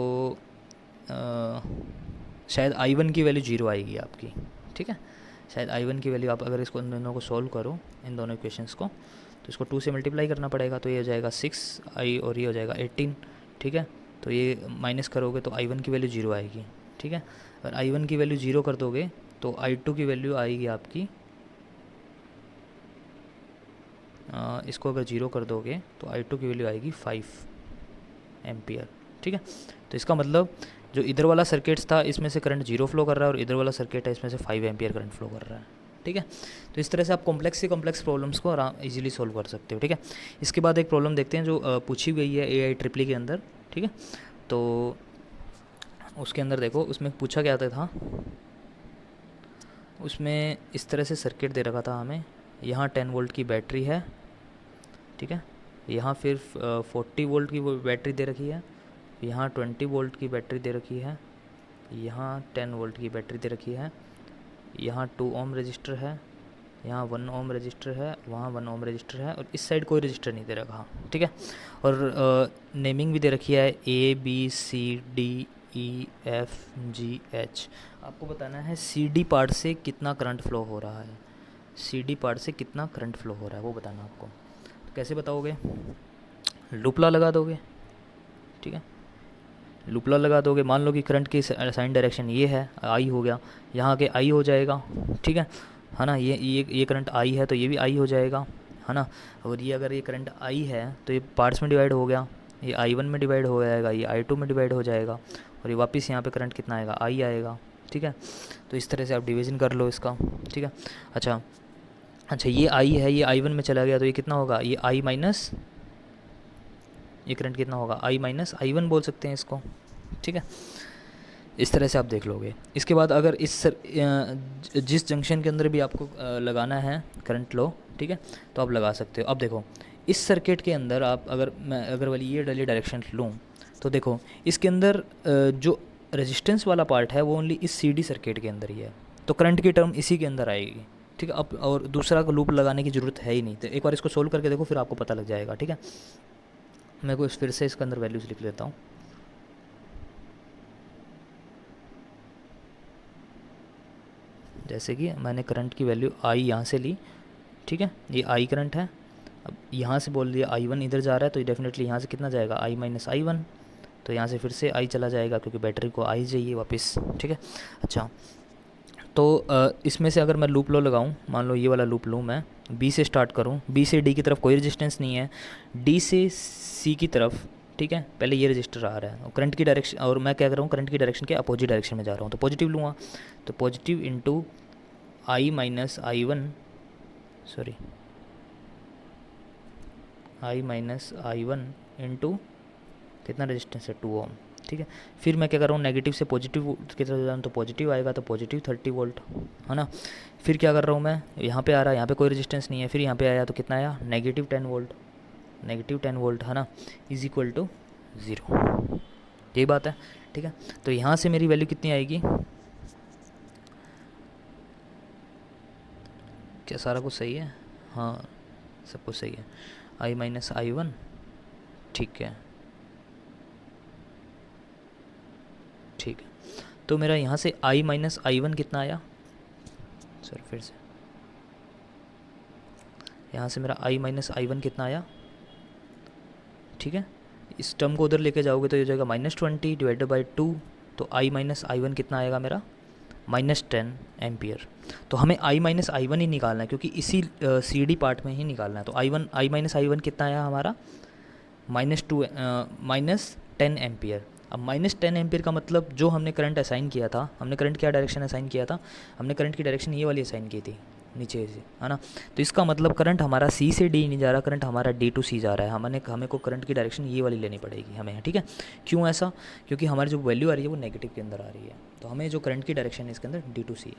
शायद I1 की वैल्यू 0 आएगी आपकी, ठीक है। शायद I1 की वैल्यू, आप अगर इसको इन दोनों को सोल्व करो, इन दोनों इक्वेशंस को, तो इसको 2 से मल्टीप्लाई करना पड़ेगा, तो ये हो जाएगा 6I और ये हो जाएगा 18, ठीक है। तो ये माइनस करोगे तो I1 की वैल्यू 0 आएगी, ठीक है। अगर I1 की वैल्यू 0 कर दोगे तो I2 की वैल्यू आएगी आपकी, इसको अगर 0 कर दोगे तो I2 की वैल्यू आएगी 5 एम्पियर, ठीक है। तो इसका मतलब जो इधर वाला सर्किट था इसमें से करंट 0 फ्लो कर रहा है, और इधर वाला सर्किट है इसमें से 5 एम्पियर करंट फ्लो कर रहा है, ठीक है। तो इस तरह से आप कॉम्प्लेक्स से कॉम्प्लेक्स प्रॉब्लम्स को इजीली सोल्व कर सकते हो, ठीक है। इसके बाद एक प्रॉब्लम देखते हैं जो पूछी गई है AIEEE के अंदर, ठीक है। तो उसके अंदर देखो, उसमें पूछा क्या था, उसमें इस तरह से सर्किट दे रखा था हमें। यहाँ 10 वोल्ट की बैटरी है, ठीक है, यहाँ फिर 40 वोल्ट की वो बैटरी दे रखी है, यहाँ 20 वोल्ट की बैटरी दे रखी है, यहाँ 10 वोल्ट की बैटरी दे रखी है, यहाँ 2 ओम रजिस्टर है, यहाँ 1 ओम रजिस्टर है, वहाँ 1 ओम रजिस्टर है, और इस साइड कोई रजिस्टर नहीं दे रखा, ठीक है। और नेमिंग भी दे रखी है ABCDEFGH। आपको बताना है CD पार्ट से कितना करंट फ्लो हो रहा है, CD पार्ट से कितना करंट फ्लो हो रहा है वो बताना आपको। तो कैसे बताओगे? लूप लॉ लगा दोगे, ठीक है, लूप लॉ लगा दोगे। मान लो कि करंट की साइन डायरेक्शन ये है, I हो गया, यहाँ के I हो जाएगा, ठीक है ना। ये करंट I है तो ये भी I हो जाएगा, है ना। और ये अगर ये करंट I है तो ये पार्ट्स में डिवाइड हो गया, ये I1 में डिवाइड हो जाएगा, ये I2 में डिवाइड हो जाएगा, और ये वापस यहाँ पे करंट कितना आएगा? I आएगा, ठीक है। तो इस तरह से आप डिवीज़न कर लो इसका, ठीक है। अच्छा, ये I है, ये I1 में चला गया तो ये कितना होगा? ये I माइनस, ये करंट कितना होगा? I माइनस I1 बोल सकते हैं इसको, ठीक है। इस तरह से आप देख लोगे। इसके बाद अगर जिस जंक्शन के अंदर भी आपको लगाना है करंट लो, ठीक है, तो आप लगा सकते हो। अब देखो इस सर्किट के अंदर आप अगर वाली ये वाली डायरेक्शन लूँ तो देखो इसके अंदर जो रेजिस्टेंस वाला पार्ट है वो ओनली इस सीडी सर्किट के अंदर ही है, तो करंट की टर्म इसी के अंदर आएगी। ठीक है, अब और दूसरा लूप लगाने की ज़रूरत है ही नहीं, तो एक बार इसको सोल्व करके देखो फिर आपको पता लग जाएगा। ठीक है, मैं को फिर से इसके अंदर वैल्यूज़ लिख लेता हूँ। जैसे कि मैंने करंट की वैल्यू आई यहाँ से ली, ठीक है, ये आई करंट है। अब यहाँ से बोल दिया आई वन इधर जा रहा है, तो डेफिनेटली यहाँ से कितना जाएगा, आई माइनस आई वन, तो यहाँ से फिर से आई चला जाएगा क्योंकि बैटरी को आई चाहिए वापस। ठीक है, अच्छा तो इसमें से अगर मैं लूप लो लगाऊं, मान लो ये वाला लूप लूँ मैं, बी से स्टार्ट करूं, बी से डी की तरफ कोई रेजिस्टेंस नहीं है, डी से सी की तरफ, ठीक है, पहले ये रजिस्टर आ रहा है और करंट की डायरेक्शन, और मैं क्या कर रहा हूँ करंट की डायरेक्शन के अपोजिट डायरेक्शन में जा रहा हूँ, तो पॉजिटिव लूँगा, तो positive into I minus I one, sorry I minus I one into कितना रेजिस्टेंस है 2 ओम। ठीक है, फिर मैं क्या कर रहा हूँ नेगेटिव से पॉजिटिव की तरफ जाऊँ तो पॉजिटिव आएगा, तो पॉजिटिव 30 वोल्ट है ना। फिर क्या कर रहा हूँ मैं, यहाँ पे आ रहा है, यहाँ पे कोई रेजिस्टेंस नहीं है, फिर यहाँ पे आया तो कितना आया, नेगेटिव 10 वोल्ट, नेगेटिव 10 वोल्ट है ना, इज इक्वल टू 0। यही बात है। ठीक है, तो यहाँ से मेरी वैल्यू कितनी आएगी, क्या सारा कुछ सही है, हाँ सब कुछ सही है, आई माइनस आई वन, ठीक है ठीक है, तो मेरा यहाँ से i माइनस आई वन कितना आया, सर फिर से यहाँ से मेरा i माइनस आई वन कितना आया। ठीक है, इस टर्म को उधर लेके जाओगे तो ये हो जाएगा -20 डिवाइडेड बाई 2, तो i माइनस आई वन कितना आएगा मेरा, -10 एम्पियर। तो हमें i माइनस आई वन ही निकालना है क्योंकि इसी सी डी पार्ट में ही निकालना है, तो आई माइनस आई वन कितना आया हमारा, -10 एम्पियर। अब -10 एम्पियर का मतलब जो हमने करंट असाइन किया था, हमने करंट क्या डायरेक्शन असाइन किया था, हमने करंट की डायरेक्शन ये वाली असाइन की थी नीचे से, है ना। तो इसका मतलब करंट हमारा सी से डी नहीं जा रहा, करंट हमारा डी टू सी जा रहा है। हमें को करंट की डायरेक्शन ये वाली लेनी पड़ेगी हमें, ठीक है। क्यों ऐसा, क्योंकि हमारी जो वैल्यू आ रही है वो नेगेटिव के अंदर आ रही है, तो हमें जो करंट की डायरेक्शन है इसके अंदर डी टू सी है।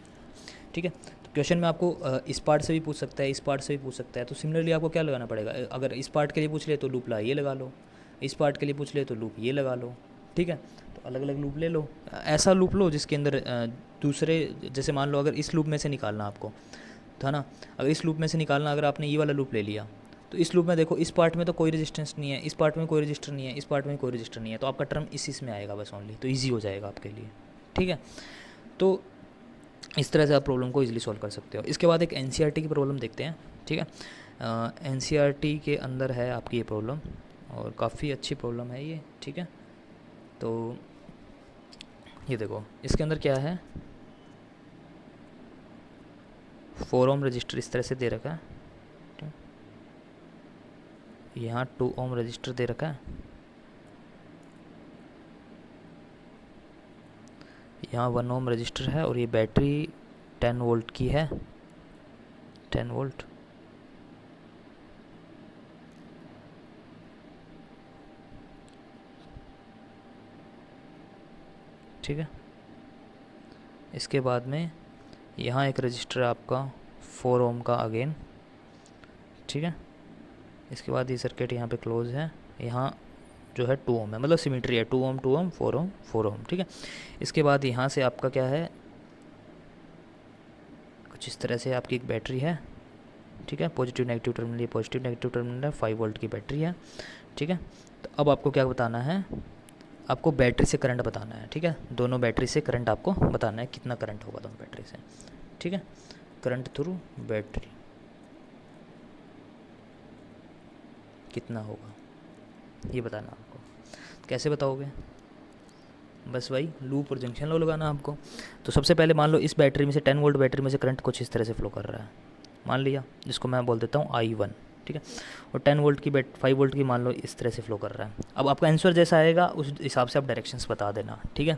ठीक है, तो क्वेश्चन में आपको इस पार्ट से भी पूछ सकता है, इस पार्ट से भी पूछ सकता है, तो सिमिलरली आपको क्या लगाना पड़ेगा, अगर इस पार्ट के लिए पूछ ले तो लूप ला ये लगा लो, इस पार्ट के लिए पूछ ले तो लूप ये लगा लो। ठीक है, तो अलग अलग लूप ले लो, ऐसा लूप लो जिसके अंदर दूसरे, जैसे मान लो अगर इस लूप में से निकालना आपको, था ना, अगर इस लूप में से निकालना, अगर आपने ये वाला लूप ले लिया तो इस लूप में देखो इस पार्ट में तो कोई रेजिस्टेंस नहीं है, इस पार्ट में कोई रजिस्टर नहीं है, इस पार्ट में कोई रजिस्टर नहीं है, तो आपका टर्म इस में आएगा बस ओनली, तो ईजी हो जाएगा आपके लिए। ठीक है, तो इस तरह से आप प्रॉब्लम को ईजिली सॉल्व कर सकते हो। इसके बाद एक एनसीईआरटी की प्रॉब्लम देखते हैं। ठीक है, एनसीईआरटी के अंदर है आपकी ये प्रॉब्लम और काफ़ी अच्छी प्रॉब्लम है ये। ठीक है, तो ये देखो इसके अंदर क्या है, 4 ओम रजिस्टर इस तरह से दे रखा है, यहाँ 2 ओम रजिस्टर दे रखा है, यहाँ 1 ओम रजिस्टर है और ये बैटरी 10 वोल्ट की है, 10 वोल्ट। ठीक है, इसके बाद में यहाँ एक रजिस्टर आपका 4 ओम का अगेन। ठीक है, इसके बाद ये सर्किट यहाँ पे क्लोज है, यहाँ जो है 2 ओम है, मतलब सिमेट्री है, 2 ओम 2 ओम 4 ओम 4 ओम। ठीक है, इसके बाद यहाँ से आपका क्या है, कुछ इस तरह से आपकी एक बैटरी है। ठीक है, पॉजिटिव नेगेटिव टर्मिनल, ये पॉजिटिव नेगेटिव टर्मिनल है, 5 वोल्ट की बैटरी है। ठीक है, तो अब आपको क्या बताना है, आपको बैटरी से करंट बताना है। ठीक है, दोनों बैटरी से करंट आपको बताना है, कितना करंट होगा दोनों बैटरी से। ठीक है, करंट थ्रू बैटरी कितना होगा ये बताना आपको। कैसे बताओगे, बस वही लूप और जंक्शन लो लगाना आपको। तो सबसे पहले मान लो इस बैटरी में से 10 वोल्ट बैटरी में से करंट कुछ इस तरह से फ्लो कर रहा है, मान लिया, जिसको मैं बोल देता हूँ I1। ठीक है, और 10 वोल्ट की 5 वोल्ट की मान लो इस तरह से फ्लो कर रहा है। अब आपका आंसर जैसा आएगा उस हिसाब से आप डायरेक्शंस बता देना। ठीक है,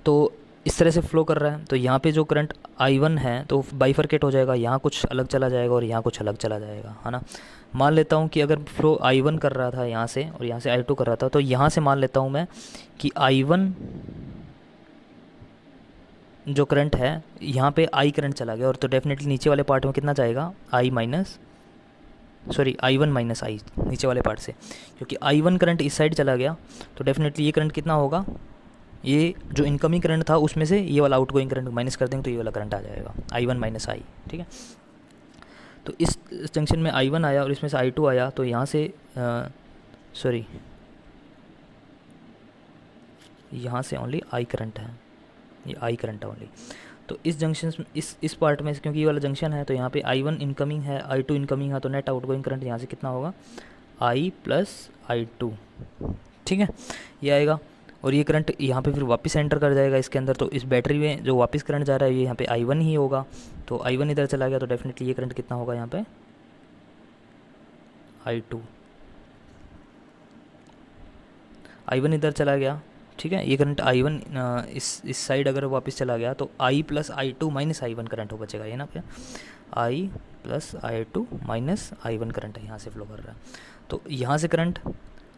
तो इस तरह से फ्लो कर रहा है, तो यहाँ पे जो करंट I1 है तो बाइफरकेट हो जाएगा, यहाँ कुछ अलग चला जाएगा और यहाँ कुछ अलग चला जाएगा, है ना। मान लेता हूँ कि अगर फ्लो I1 कर रहा था यहाँ से और यहाँ से I2 कर रहा था, तो यहाँ से मान लेता हूँ मैं कि I1 जो करंट है यहाँ पे आई करंट चला गया, और तो डेफिनेटली नीचे वाले पार्ट में कितना जाएगा, I minus, sorry I one minus I, नीचे वाले पार्ट से, क्योंकि आई वन करंट इस साइड चला गया तो डेफिनेटली ये करंट कितना होगा, ये जो इनकमिंग करंट था उसमें से ये वाला आउटगोइंग करंट माइनस कर देंगे तो ये वाला करंट आ जाएगा, आई वन माइनस आई। ठीक है, तो इस जंक्शन में आई वन आया और इसमें से आई टू आया, तो यहाँ से सॉरी यहाँ से ओनली आई करंट है, ये आई करंट है ओनली। तो इस जंक्शन में इस पार्ट में क्योंकि ये वाला जंक्शन है तो यहाँ पे आई वन इनकमिंग है, आई टू इनकमिंग है, तो नेट आउटगोइंग करंट यहाँ से कितना होगा, आई प्लस आई टू। ठीक है, ये आएगा, और ये करंट यहाँ पे फिर वापस एंटर कर जाएगा इसके अंदर, तो इस बैटरी में जो वापस करंट जा रहा है ये यहाँ पे आई वन ही होगा, तो आई वन इधर चला गया तो डेफिनेटली ये करंट कितना होगा यहाँ पे, आई टू। आई वन इधर चला गया, ठीक है, ये करंट आई वन इस साइड अगर वापस चला गया तो I plus I two minus I one current हो बचेगा, ये ना पे I plus I two minus I one current है यहाँ से फ्लो कर रहा है। तो यहाँ से current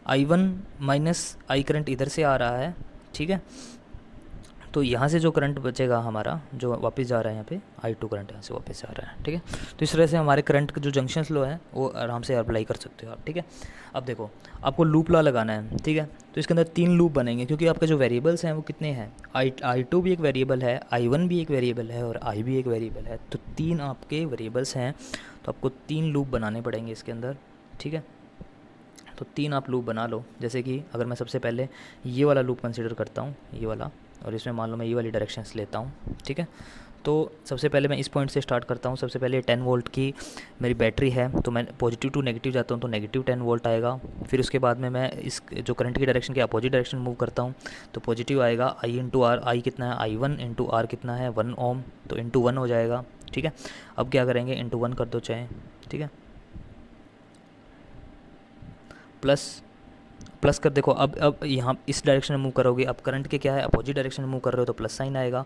I one minus I current इधर से आ रहा है, ठीक है, तो यहाँ से जो करंट बचेगा हमारा जो वापस जा रहा है यहाँ पे आई टू करंट यहाँ से वापस जा रहा है। ठीक है, तो इस तरह से हमारे करंट का जो जंक्शन फ्लो है वो आराम से अप्लाई कर सकते हो आप। ठीक है, अब देखो आपको लूप लॉ लगाना है, ठीक है, तो इसके अंदर 3 लूप बनेंगे क्योंकि आपके जो वेरिएबल्स हैं वो कितने हैं, आई टू भी एक वेरिएबल है, आई वन भी एक वेरिएबल है और आई भी एक वेरिएबल है, तो 3 आपके वेरिएबल्स हैं, तो आपको 3 लूप बनाने पड़ेंगे इसके अंदर। ठीक है, तो 3 आप लूप बना लो, जैसे कि अगर मैं सबसे पहले ये वाला लूप कंसिडर करता हूँ, ये वाला, और इसमें मान लो मैं ये वाली डायरेक्शंस लेता हूँ। ठीक है, तो सबसे पहले मैं इस पॉइंट से स्टार्ट करता हूँ, सबसे पहले 10 वोल्ट की मेरी बैटरी है, तो मैं पॉजिटिव टू नेगेटिव जाता हूँ तो नेगेटिव 10 वोल्ट आएगा। फिर उसके बाद में मैं इस जो करंट की डायरेक्शन के अपोजिट डायरेक्शन मूव करता हूँ तो पॉजिटिव आएगा, आई इंटू आर, आई कितना है, आई वन इंटू आर कितना है 1 ओम, तो इंटू 1 हो जाएगा। ठीक है, अब क्या करेंगे, इंटू 1 कर दो चाहे, ठीक है, प्लस कर, देखो अब यहाँ इस डायरेक्शन में मूव करोगे, अब करंट के क्या है, अपोजिट डायरेक्शन में मूव कर रहे हो तो प्लस साइन आएगा,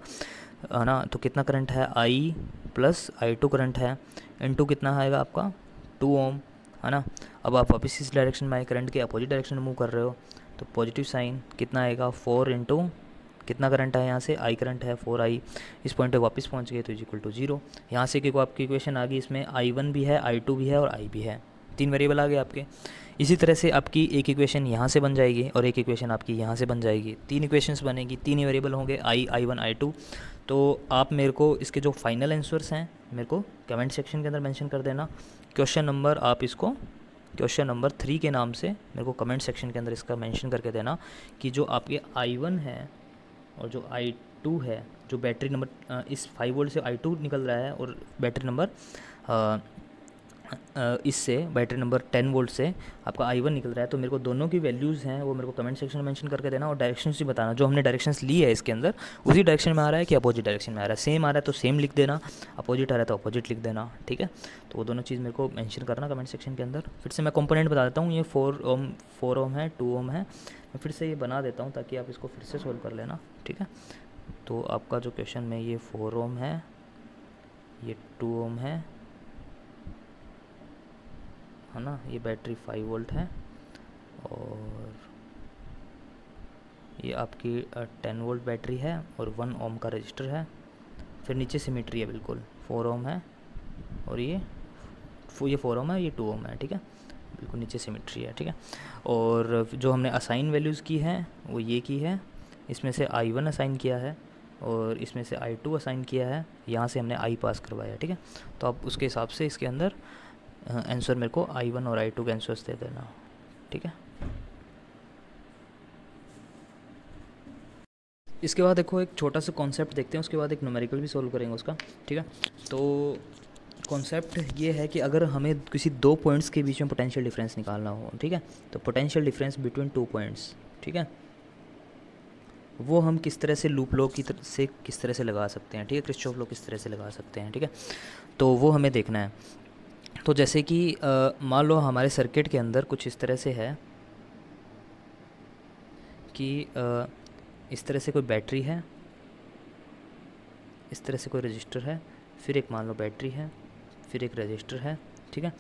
है ना, तो कितना करंट है, आई प्लस आई टू करंट है, इनटू कितना आएगा आपका 2 ओम, है ना। अब आप वापस इस डायरेक्शन में आए, करंट के अपोजिट डायरेक्शन में मूव कर रहे हो तो पॉजिटिव साइन कितना आएगा 4 इंटू कितना करंट है, यहाँ से आई करंट है 4 आई, इस पॉइंट पे वापस पहुँच गए तो इज इक्वल टू 0। यहाँ से क्योंकि आपकी इक्वेशन आ गई, इसमें आई वन भी है, आई टू भी है और आई भी है, 3 वेरिएबल आ गए आपके। इसी तरह से आपकी एक इक्वेशन यहाँ से बन जाएगी और एक इक्वेशन आपकी यहाँ से बन जाएगी, 3 इक्वेशंस बनेगी, 3 ही वेरिएबल होंगे, आई वन आई टू। तो आप मेरे को इसके जो फाइनल आंसर्स हैं मेरे को कमेंट सेक्शन के अंदर मेंशन कर देना। क्वेश्चन नंबर आप इसको क्वेश्चन नंबर 3 के नाम से मेरे को कमेंट सेक्शन के अंदर इसका मेंशन करके देना कि जो आपके आई वन है और जो आई टू है, जो बैटरी नंबर इस 5 वोल्ट से आई टू निकल रहा है और बैटरी नंबर इससे बैटरी नंबर 10 वोल्ट से आपका आई वन निकल रहा है, तो मेरे को दोनों की वैल्यूज़ हैं वो मेरे को कमेंट सेक्शन में मेंशन करके देना, और डायरेक्शंस भी बताना जो हमने डायरेक्शंस ली है इसके अंदर उसी डायरेक्शन में आ रहा है कि अपोजिट डायरेक्शन में आ रहा है। सेम आ रहा है तो सेम लिख देना, अपोजिट आ रहा है तो अपोजिट लिख देना। ठीक है, तो वो दोनों चीज़ मेरे को मेंशन करना कमेंट सेक्शन के अंदर। फिर से मैं कंपोनेंट बता देता हूँ, ये 4 ओम है, 2 ओम है, मैं फिर से ये बना देता हूँ ताकि आप इसको फिर से सोल्व कर लेना। ठीक है, तो आपका जो क्वेश्चन में ये 4 ओम है, ये 2 ओम है ना, ये बैटरी 5 वोल्ट है और ये आपकी 10 वोल्ट बैटरी है और 1 ओम का रजिस्टर है। फिर नीचे सिमेट्री है, बिल्कुल 4 ओम है और ये 4 ओम है, ये 2 ओम है। ठीक है, बिल्कुल नीचे सिमेट्री है। ठीक है, और जो हमने असाइन वैल्यूज़ की हैं वो ये की है, इसमें से आई वन असाइन किया है और इसमें से आई टू असाइन किया है, यहाँ से हमने आई पास करवाया। ठीक है, तो आप उसके हिसाब से इसके अंदर आंसर मेरे को आई वन और आई टू के आंसर्स दे देना। ठीक है, इसके बाद देखो एक छोटा सा कॉन्सेप्ट देखते हैं, उसके बाद एक न्यूमेरिकल भी सॉल्व करेंगे उसका। ठीक है, तो कॉन्सेप्ट ये है कि अगर हमें किसी 2 पॉइंट्स के बीच में पोटेंशियल डिफरेंस निकालना हो, ठीक है, तो पोटेंशियल डिफरेंस बिटवीन 2 पॉइंट्स, ठीक है, वो हम किस तरह से लूप लॉ से किस तरह से लगा सकते हैं। ठीक है, किरचॉफ लॉ किस तरह से लगा सकते हैं। ठीक है, तो वो हमें देखना है। तो जैसे कि मान लो हमारे सर्किट के अंदर कुछ इस तरह से है कि इस तरह से कोई बैटरी है, इस तरह से कोई रजिस्टर है, फिर एक मान लो बैटरी है, फिर एक रजिस्टर है। ठीक है,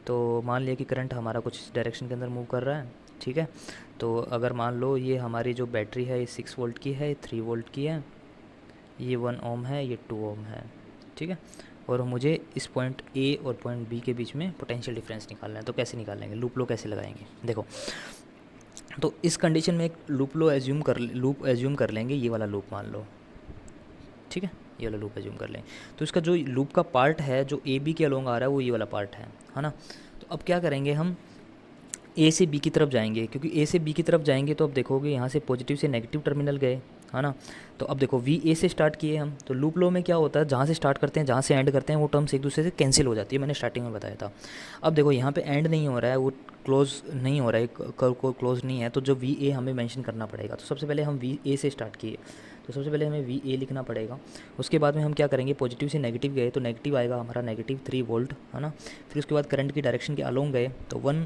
तो मान लिया कि करंट हमारा कुछ इस डायरेक्शन के अंदर मूव कर रहा है। ठीक है, तो अगर मान लो ये हमारी जो बैटरी है ये 6 वोल्ट की है, 3 वोल्ट की है, ये 1 ओम है, ये 2 ओम है, ठीक है। और मुझे इस पॉइंट ए और पॉइंट बी के बीच में पोटेंशियल डिफरेंस निकालना है। तो कैसे निकालेंगे, लूप लो कैसे लगाएंगे, देखो। तो इस कंडीशन में एक लूप एज्यूम कर लेंगे, ये वाला लूप मान लो, ठीक है, ये वाला लूप एज्यूम कर लें। तो इसका जो लूप का पार्ट है जो ए बी के अलोंग आ रहा है वो ये वाला पार्ट है ना। तो अब क्या करेंगे, हम ए से बी की तरफ जाएंगे, क्योंकि ए से बी की तरफ जाएंगे तो अब देखोगे यहाँ से पॉजिटिव से नेगेटिव टर्मिनल गए, है ना। तो अब देखो वी ए से स्टार्ट किए हम, तो लूप लो में क्या होता है, जहाँ से स्टार्ट करते हैं जहाँ से एंड करते हैं वो टर्म्स एक दूसरे से कैंसिल हो जाती है, मैंने स्टार्टिंग में बताया था। अब देखो यहाँ पे एंड नहीं हो रहा है, वो क्लोज नहीं हो रहा है, कर्व को क्लोज नहीं है, तो जो वी ए हमें मेंशन करना पड़ेगा। तो सबसे पहले हम वी ए से स्टार्ट किए, तो सबसे पहले हमें वी ए लिखना पड़ेगा। उसके बाद में हम क्या करेंगे, पॉजिटिव से नेगेटिव गए तो नेगेटिव आएगा हमारा -3 वोल्ट, है ना। फिर उसके बाद करंट की डायरेक्शन के अलोंग गए तो 1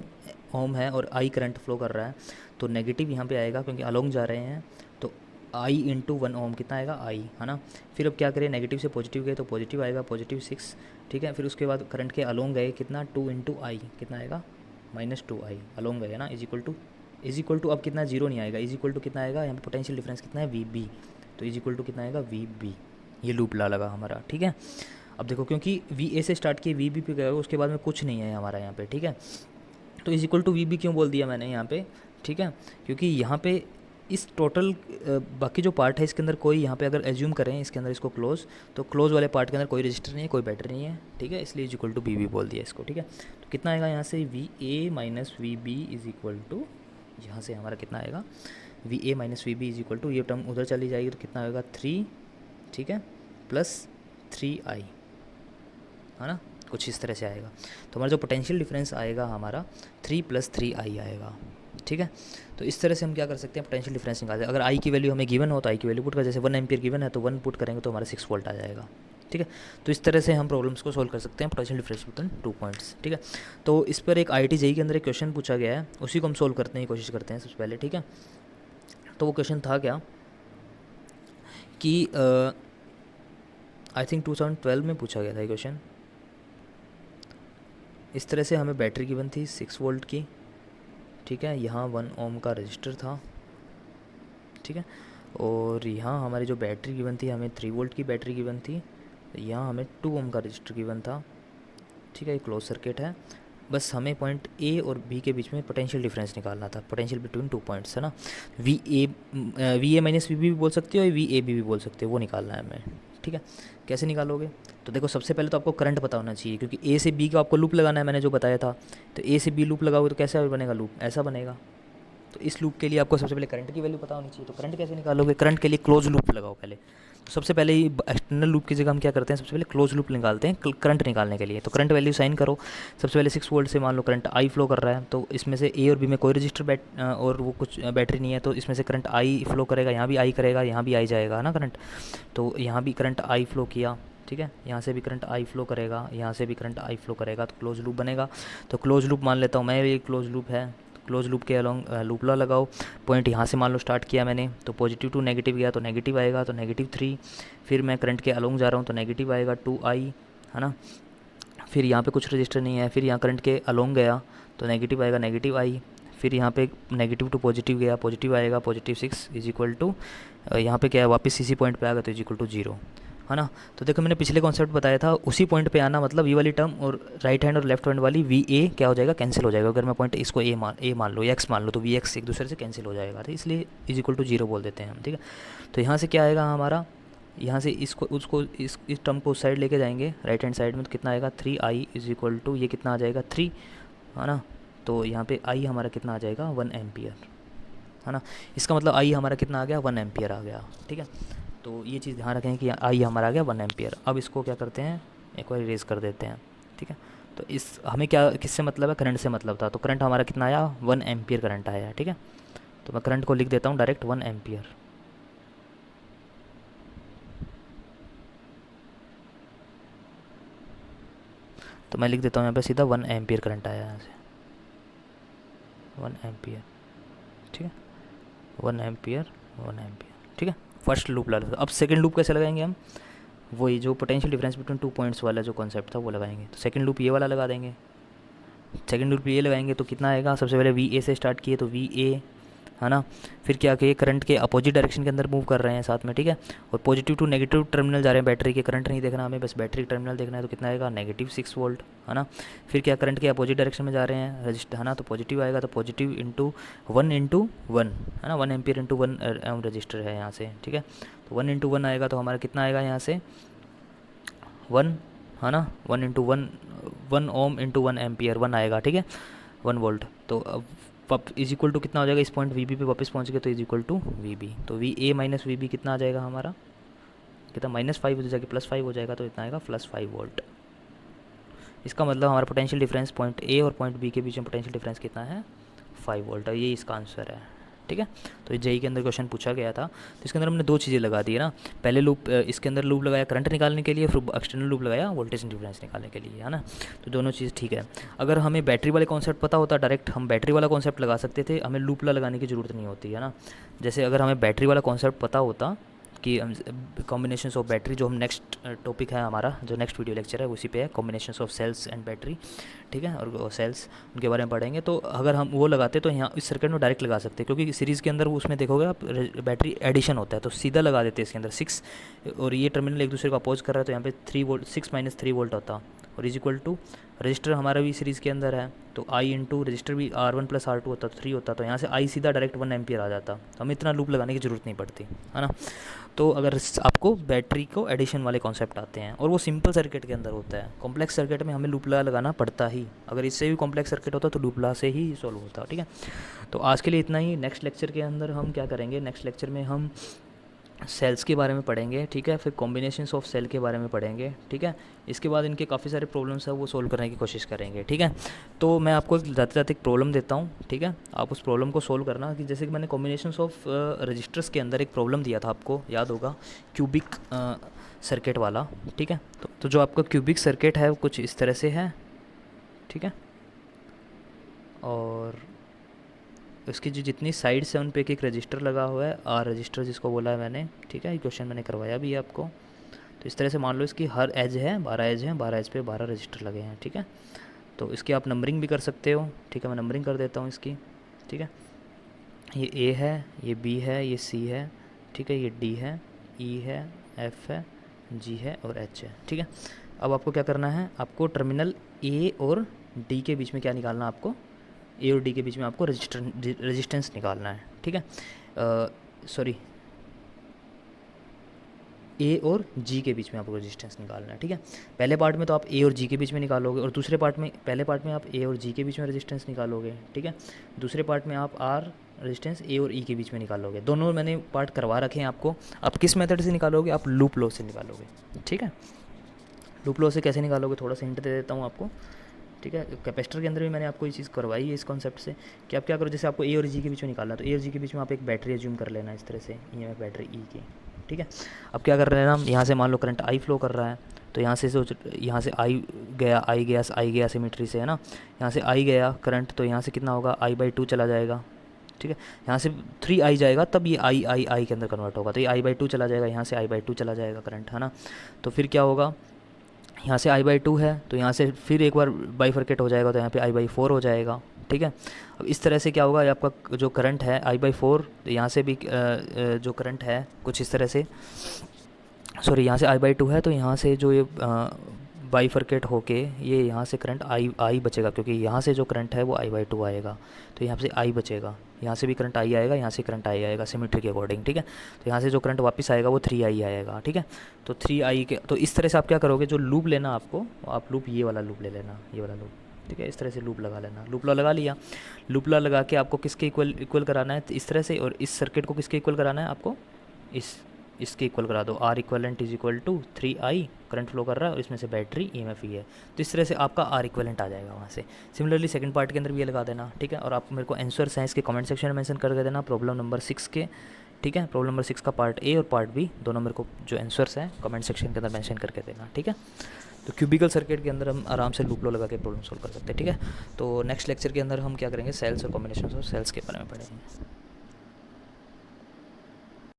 ओम है और आई करंट फ्लो कर रहा है, तो नेगेटिव यहाँ पे आएगा क्योंकि अलोंग जा रहे हैं, तो आई इंटू 1 ओम कितना आएगा, आई, है ना। फिर अब क्या करें, नेगेटिव से पॉजिटिव गए तो पॉजिटिव आएगा, +6, ठीक है। फिर उसके बाद करंट के अलोंग गए, कितना 2 इंटू आई कितना आएगा, -2 आई अलोंग गए ना, इज इक्वल टू अब कितना, जीरो नहीं आएगा, इज इक्वल टू कितना आएगा, यहाँ पे पोटेंशियल डिफरेंस कितना है, वी बी, तो इज इक्वल टू कितना आएगा, वी बी। ये लूप ला लगा हमारा, ठीक है। अब देखो क्योंकि वी ए से स्टार्ट किए वी बी पे गए, उसके बाद में कुछ नहीं है हमारा यहाँ पे, ठीक है। तो is equal to V B क्यों बोल दिया मैंने यहाँ पे, ठीक है, क्योंकि यहाँ पे इस टोटल बाकी जो पार्ट है इसके अंदर कोई, यहाँ पे अगर एज्यूम करें इसके अंदर इसको क्लोज, तो क्लोज वाले पार्ट के अंदर कोई रजिस्टर नहीं है, कोई बैटरी नहीं है, ठीक है, इसलिए is equal to V B बोल दिया इसको, ठीक है। तो कितना आएगा यहाँ से, V A minus V B is equal to, यहाँ से हमारा कितना आएगा, V A minus V B is equal to, ये टर्म उधर चली जाएगी तो कितना आएगा 3, ठीक है, +3i, है ना, कुछ इस तरह से आएगा। तो हमारा जो पोटेंशियल डिफरेंस आएगा हमारा 3 + 3i आएगा, ठीक है। तो इस तरह से हम क्या कर सकते हैं, पोटेंशियल डिफरेंस निकालते हैं। अगर आई की वैल्यू हमें गिवन हो तो आई की वैल्यू पुट कर, जैसे 1 एम्पियर गिवन है तो 1 पुट करेंगे तो हमारा 6 वोल्ट आ जाएगा, ठीक है। तो इस तरह से हम प्रॉब्लम्स को सोल्व कर सकते हैं, पोटेंशियल डिफरेंस बिटवीन 2 पॉइंट्स, ठीक है। तो इस पर एक IIT JEE के अंदर एक क्वेश्चन पूछा गया है, उसी को हम सोल्व करने की कोशिश करते हैं सबसे पहले, ठीक है। तो वो क्वेश्चन था क्या कि आई थिंक 2012 में पूछा गया था ये क्वेश्चन। इस तरह से हमें बैटरी गिवन थी 6 वोल्ट की, ठीक है, यहाँ 1 ओम का रजिस्टर था, ठीक है, और यहाँ हमारी जो बैटरी गिवन थी हमें 3 वोल्ट की बैटरी गिवन थी, यहाँ हमें 2 ओम का रजिस्टर गिवन था, ठीक है, ये क्लोज सर्किट है। बस हमें पॉइंट ए और बी के बीच में पोटेंशियल डिफरेंस निकालना था, पोटेंशियल बिटवीन 2 पॉइंट्स, है ना। V A minus V B भी बोल सकते हो, वी ए बी भी बोल सकते हो, वो निकालना है हमें, ठीक है। कैसे निकालोगे, तो देखो सबसे पहले तो आपको करंट पता होना चाहिए, क्योंकि ए से बी का आपको लूप लगाना है, मैंने जो बताया था। तो ए से बी लूप लगाओगे तो कैसे बनेगा लूप, ऐसा बनेगा। तो इस लूप के लिए आपको सबसे पहले करंट की वैल्यू पता होनी चाहिए। तो करंट कैसे निकालोगे, करंट के लिए क्लोज लूप लगाओ पहले। तो सबसे पहले ही एक्सटर्नल लूप की जगह हम क्या करते हैं, सबसे पहले क्लोज लूप निकालते हैं करंट निकालने के लिए। तो करंट वैल्यू साइन करो, सबसे पहले 6 वोल्ट से मान लो करंट आई फ्लो कर रहा है, तो इसमें से ए और बी में कोई रजिस्टर और वो कुछ बैटरी नहीं है, तो इसमें से करंट आई फ्लो करेगा, यहाँ भी आई करेगा, यहाँ भी आई जाएगा ना करंट। तो यहाँ भी करंट आई फ्लो किया, ठीक है, यहाँ से भी करंट आई फ्लो करेगा, यहाँ से भी करंट आई फ्लो करेगा, तो क्लोज लूप बनेगा। तो क्लोज लूप मान लेता हूँ मैं, ये क्लोज लूप है, क्लोज लूप के अलोंग लूप लॉ लगाओ। पॉइंट यहाँ से मान लो स्टार्ट किया मैंने, तो पॉजिटिव टू नेगेटिव गया तो नेगेटिव आएगा, तो -3। फिर मैं करंट के अलोंग जा रहा हूँ तो नेगेटिव आएगा 2i, है ना। फिर यहाँ पे कुछ रजिस्टर नहीं है, फिर यहाँ करंट के अलोंग गया तो नेगेटिव आएगा, -i। फिर यहाँ पे नेगेटिव टू पॉजिटिव गया, पॉजिटिव आएगा, +6 इज इक्वल टू, यहाँ पे क्या है, वापस इसी पॉइंट पे आ गया तो इज इक्वल टू 0, है ना। तो देखो मैंने पिछले कॉन्सेप्ट बताया था, उसी पॉइंट पे आना, मतलब ये वाली टर्म और राइट हैंड और लेफ्ट हैंड वाली वी ए क्या हो जाएगा, कैंसिल हो जाएगा। अगर मैं पॉइंट इसको ए मान लो, एक्स मान लो, तो वी एक्स एक दूसरे से कैंसिल हो जाएगा, ठीक, इसलिए इज इक्वल टू 0 बोल देते हैं हम, ठीक है। तो यहाँ से क्या आएगा हमारा, यहाँ से इसको उसको इस टर्म को उस साइड लेके जाएंगे राइट हैंड साइड में, तो कितना आएगा 3i इज इक्वल टू, ये कितना आ जाएगा 3, है ना। तो यहाँ पे i हमारा कितना आ जाएगा 1 एम्पियर, है ना। इसका मतलब i हमारा कितना आ गया, 1 एम्पियर आ गया, ठीक है। तो ये चीज़ ध्यान रखें कि आई हमारा आ गया 1 एम्पियर। अब इसको क्या करते हैं, एक बार इरेज कर देते हैं, ठीक है। तो इस हमें क्या किससे मतलब है, करंट से मतलब था। तो करंट हमारा कितना आया, 1 एम्पियर करंट आया, ठीक है। तो मैं करंट को लिख देता हूँ डायरेक्ट 1 एम्पियर। तो मैं लिख देता हूँ यहाँ पे सीधा 1 एम्पियर करंट आया यहाँ से, 1 एम्पियर, ठीक है, 1 एम्पियर, 1 एम्पियर, ठीक है। फर्स्ट लूप ला लो। अब सेकंड लूप कैसे लगाएंगे हम, वही जो पोटेंशियल डिफरेंस बिटवीन 2 पॉइंट्स वाला जो कॉन्सेप्ट था वो लगाएंगे। तो सेकंड लूप ये वाला लगा देंगे, सेकंड लूप ये लगाएंगे तो कितना आएगा, सबसे पहले वी ए से स्टार्ट किए तो वी ए, है ना। फिर क्या कि करंट के अपोजिट डायरेक्शन के अंदर मूव कर रहे हैं साथ में, ठीक है। और पॉजिटिव टू नेगेटिव टर्मिनल जा रहे हैं बैटरी के, करंट नहीं देखना हमें, बस बैटरी टर्मिनल देखना है। तो कितना आएगा, -6 वोल्ट, है ना। फिर क्या करंट के अपोजिट डायरेक्शन में जा रहे हैं रजिस्टर, है ना, तो पॉजिटिव आएगा, तो पॉजिटिव इंटू 1 है ना, 1 एम्पियर इंटू 1 रजिस्टर है यहाँ से, ठीक है। तो 1 इंटू 1 आएगा, तो हमारा कितना आएगा यहाँ से 1, है ना, 1 इंटू 1 ओम इंटू 1 एम्पियर 1 आएगा, ठीक है, 1 वोल्ट। तो अब इज इक्वल टू कितना हो जाएगा, इस पॉइंट वी बी पे वापस पहुँच गए, तो is equal to V B. तो V A minus V B कितना आ जाएगा हमारा, कितना -5 हो जाएगा, +5 हो जाएगा, तो इतना आएगा +5 वोल्ट। इसका मतलब हमारा पोटेंशियल डिफरेंस पॉइंट ए और पॉइंट बी के बीच में पोटेंशियल डिफरेंस कितना है, 5 वोल्ट। और ये इसका आंसर है, ठीक है। तो जेई के अंदर क्वेश्चन पूछा गया था, तो इसके अंदर हमने 2 चीज़ें लगा दी है ना। पहले लूप, इसके अंदर लूप लगाया करंट निकालने के लिए, फिर एक्सटर्नल लूप लगाया वोल्टेज डिफरेंस निकालने के लिए, है ना। तो दोनों चीज़ ठीक है। अगर हमें बैटरी वाले कॉन्सेप्ट पता होता, डायरेक्ट हम बैटरी वाला कॉन्सेप्ट लगा सकते थे, हमें लूप लगाने की ज़रूरत नहीं होती, है ना। जैसे अगर हमें बैटरी वाला कॉन्सेप्ट पता होता कि कॉम्बिनेशंस ऑफ बैटरी, जो हम नेक्स्ट टॉपिक है हमारा, जो नेक्स्ट वीडियो लेक्चर है उसी पे है, combinations of cells and battery, ठीक है। और सेल्स उनके बारे में पढ़ेंगे। तो अगर हम वो लगाते तो यहाँ इस सर्किट में डायरेक्ट लगा सकते, क्योंकि सीरीज़ के अंदर उसमें देखोगे आप बैटरी एडिशन होता है, तो सीधा लगा देते हैं इसके अंदर 6, और ये टर्मिनल एक दूसरे को अपोज कर रहा है, तो यहाँ पे 3 वोल्ट, 6 - 3 वोल्ट होता, और इज इक्वल टू रजिस्टर हमारा भी सीरीज़ के अंदर है, तो आई इंटू रजिस्टर भी R1 + R2 होता, तो 3 होता, तो यहाँ से आई सीधा डायरेक्ट 1 एम्पियर आ जाता, तो हमें इतना लूप लगाने की ज़रूरत नहीं पड़ती, है ना। तो अगर आपको बैटरी को एडिशन वाले कॉन्सेप्ट आते हैं, और वो सिंपल सर्किट के अंदर होता है, कॉम्प्लेक्स सर्किट में हमें लूप लगाना पड़ता ही, अगर इससे भी कॉम्प्लेक्स सर्किट होता तो लूप से ही सॉल्व होता, ठीक है। तो आज के लिए इतना ही। नेक्स्ट लेक्चर के अंदर हम क्या करेंगे, नेक्स्ट लेक्चर में हम सेल्स के बारे में पढ़ेंगे, ठीक है। फिर कॉम्बिनेशंस ऑफ सेल के बारे में पढ़ेंगे, ठीक है। इसके बाद इनके काफ़ी सारे प्रॉब्लम्स हैं, वो सोल्व करने की कोशिश करेंगे, ठीक है। तो मैं आपको जाते जाते एक प्रॉब्लम देता हूँ, ठीक है। आप उस प्रॉब्लम को सोल्व करना, कि जैसे कि मैंने कॉम्बिनेशंस ऑफ रजिस्टर्स के अंदर एक प्रॉब्लम दिया था, आपको याद होगा, क्यूबिक सर्किट वाला, ठीक है। तो जो आपका क्यूबिक सर्किट है वो कुछ इस तरह से है, ठीक है। और उसकी जो जितनी साइड्स हैं उन पे एक रजिस्टर लगा हुआ है, आर रजिस्टर जिसको बोला है मैंने, ठीक है। ये क्वेश्चन मैंने करवाया भी है आपको। तो इस तरह से मान लो इसकी हर एज है 12 एज हैं, 12 एज पे 12 रजिस्टर लगे हैं, ठीक है। तो इसकी आप नंबरिंग भी कर सकते हो, ठीक है। मैं नंबरिंग कर देता हूँ इसकी, ठीक है। ये ए है, ये बी है, ये सी है, ठीक है, ये डी है, ई है, एफ है, जी है और एच है, ठीक है। अब आपको क्या करना है, आपको टर्मिनल ए और डी के बीच में क्या निकालना है, आपको ए और डी के बीच में आपको रेजिस्टेंस निकालना है, ठीक है। सॉरी, ए और जी के बीच में आपको रेजिस्टेंस निकालना है, ठीक है। पहले पार्ट में तो आप ए और जी के बीच में निकालोगे, और दूसरे पार्ट में, पहले पार्ट में आप ए और जी के बीच में रेजिस्टेंस निकालोगे, ठीक है। दूसरे पार्ट में आप आर रेजिस्टेंस ए और ई के बीच में निकालोगे। दोनों मैंने पार्ट करवा रखे हैं आपको। आप किस मेथड से निकालोगे, आप लूप लॉ से निकालोगे, ठीक है। लूप लॉ से कैसे निकालोगे, थोड़ा सा हिंट दे देता हूँ आपको, ठीक है। कैपेसिटर के अंदर भी मैंने आपको ये चीज़ करवाई है इस कॉन्सेप्ट से, कि आप क्या करो, जैसे आपको ए और जी के बीच में निकालना है, तो ए और जी के बीच में आप एक बैटरी एज्यूम कर लेना इस तरह से, ये बैटरी ई की, ठीक है। अब क्या कर रहे हैं हम, यहाँ से मान लो करंट आई फ्लो कर रहा है, तो यहाँ से यहाँ से आई गया सिमेट्री से, है ना। यहाँ से आई गया करंट, तो यहाँ से कितना होगा, I/2 चला जाएगा, ठीक है। यहाँ से 3I जाएगा, तब ये आई के अंदर कन्वर्ट होगा, तो ये I/2 चला जाएगा, यहाँ से I/2 चला जाएगा करंट, है ना। तो फिर क्या होगा, यहाँ से I/2 है, तो यहाँ से फिर एक बार बाइफरकेट हो जाएगा, तो यहाँ पे I/4 हो जाएगा, ठीक है। अब इस तरह से क्या होगा, आपका जो करंट है I/4, तो यहाँ से भी जो करंट है कुछ इस तरह से, सॉरी, यहाँ से I/2 है, तो यहाँ से जो ये बाइफरकेट होके ये यहाँ से करंट आई बचेगा, क्योंकि यहाँ से जो करंट है वो I/2 आएगा, तो यहाँ से आई बचेगा, यहाँ से भी करंट आई आएगा, यहाँ से करंट आई आएगा सिमेट्री के अकॉर्डिंग, ठीक है। तो यहाँ से जो करंट वापस आएगा वो 3I आएगा, ठीक है। तो 3I के, तो इस तरह से आप क्या करोगे, जो लूप लेना आपको, आप लूप ये वाला लूप ले लेना, ये वाला लूप, ठीक है। इस तरह से लूप लगा लेना, लूप लगा लिया। लूप लगा के आपको किसके इक्वल कराना है, इस तरह से, और इस सर्किट को किसके इक्वल कराना है आपको, इसके इक्वल करा दो, R equivalent is equal to 3I, current flow कर रहा है और इसमें से बैटरी EMF ही है, तो इस तरह से आपका R इक्वलेंट आ जाएगा वहाँ से। सिमिलरली सेकंड पार्ट के अंदर भी ये लगा देना, ठीक है। और आप मेरे को आंसर्स हैं इसके कमेंट सेक्शन में मेंशन करके देना, प्रॉब्लम नंबर 6 के, ठीक है। प्रॉब्लम नंबर 6 का पार्ट ए और पार्ट बी दोनों मेरे को जो आंसर्स हैं कमेंट सेक्शन के अंदर मेंशन करके देना, ठीक है। तो क्यूबिकल सर्किट के अंदर हम आराम से लूप लॉ लगा के प्रॉब्लम सॉल्व कर सकते हैं, ठीक है। तो नेक्स्ट लेक्चर के अंदर हम क्या करेंगे, सेल्स और कॉम्बिनेशन ऑफ सेल्स के बारे में पढ़ेंगे।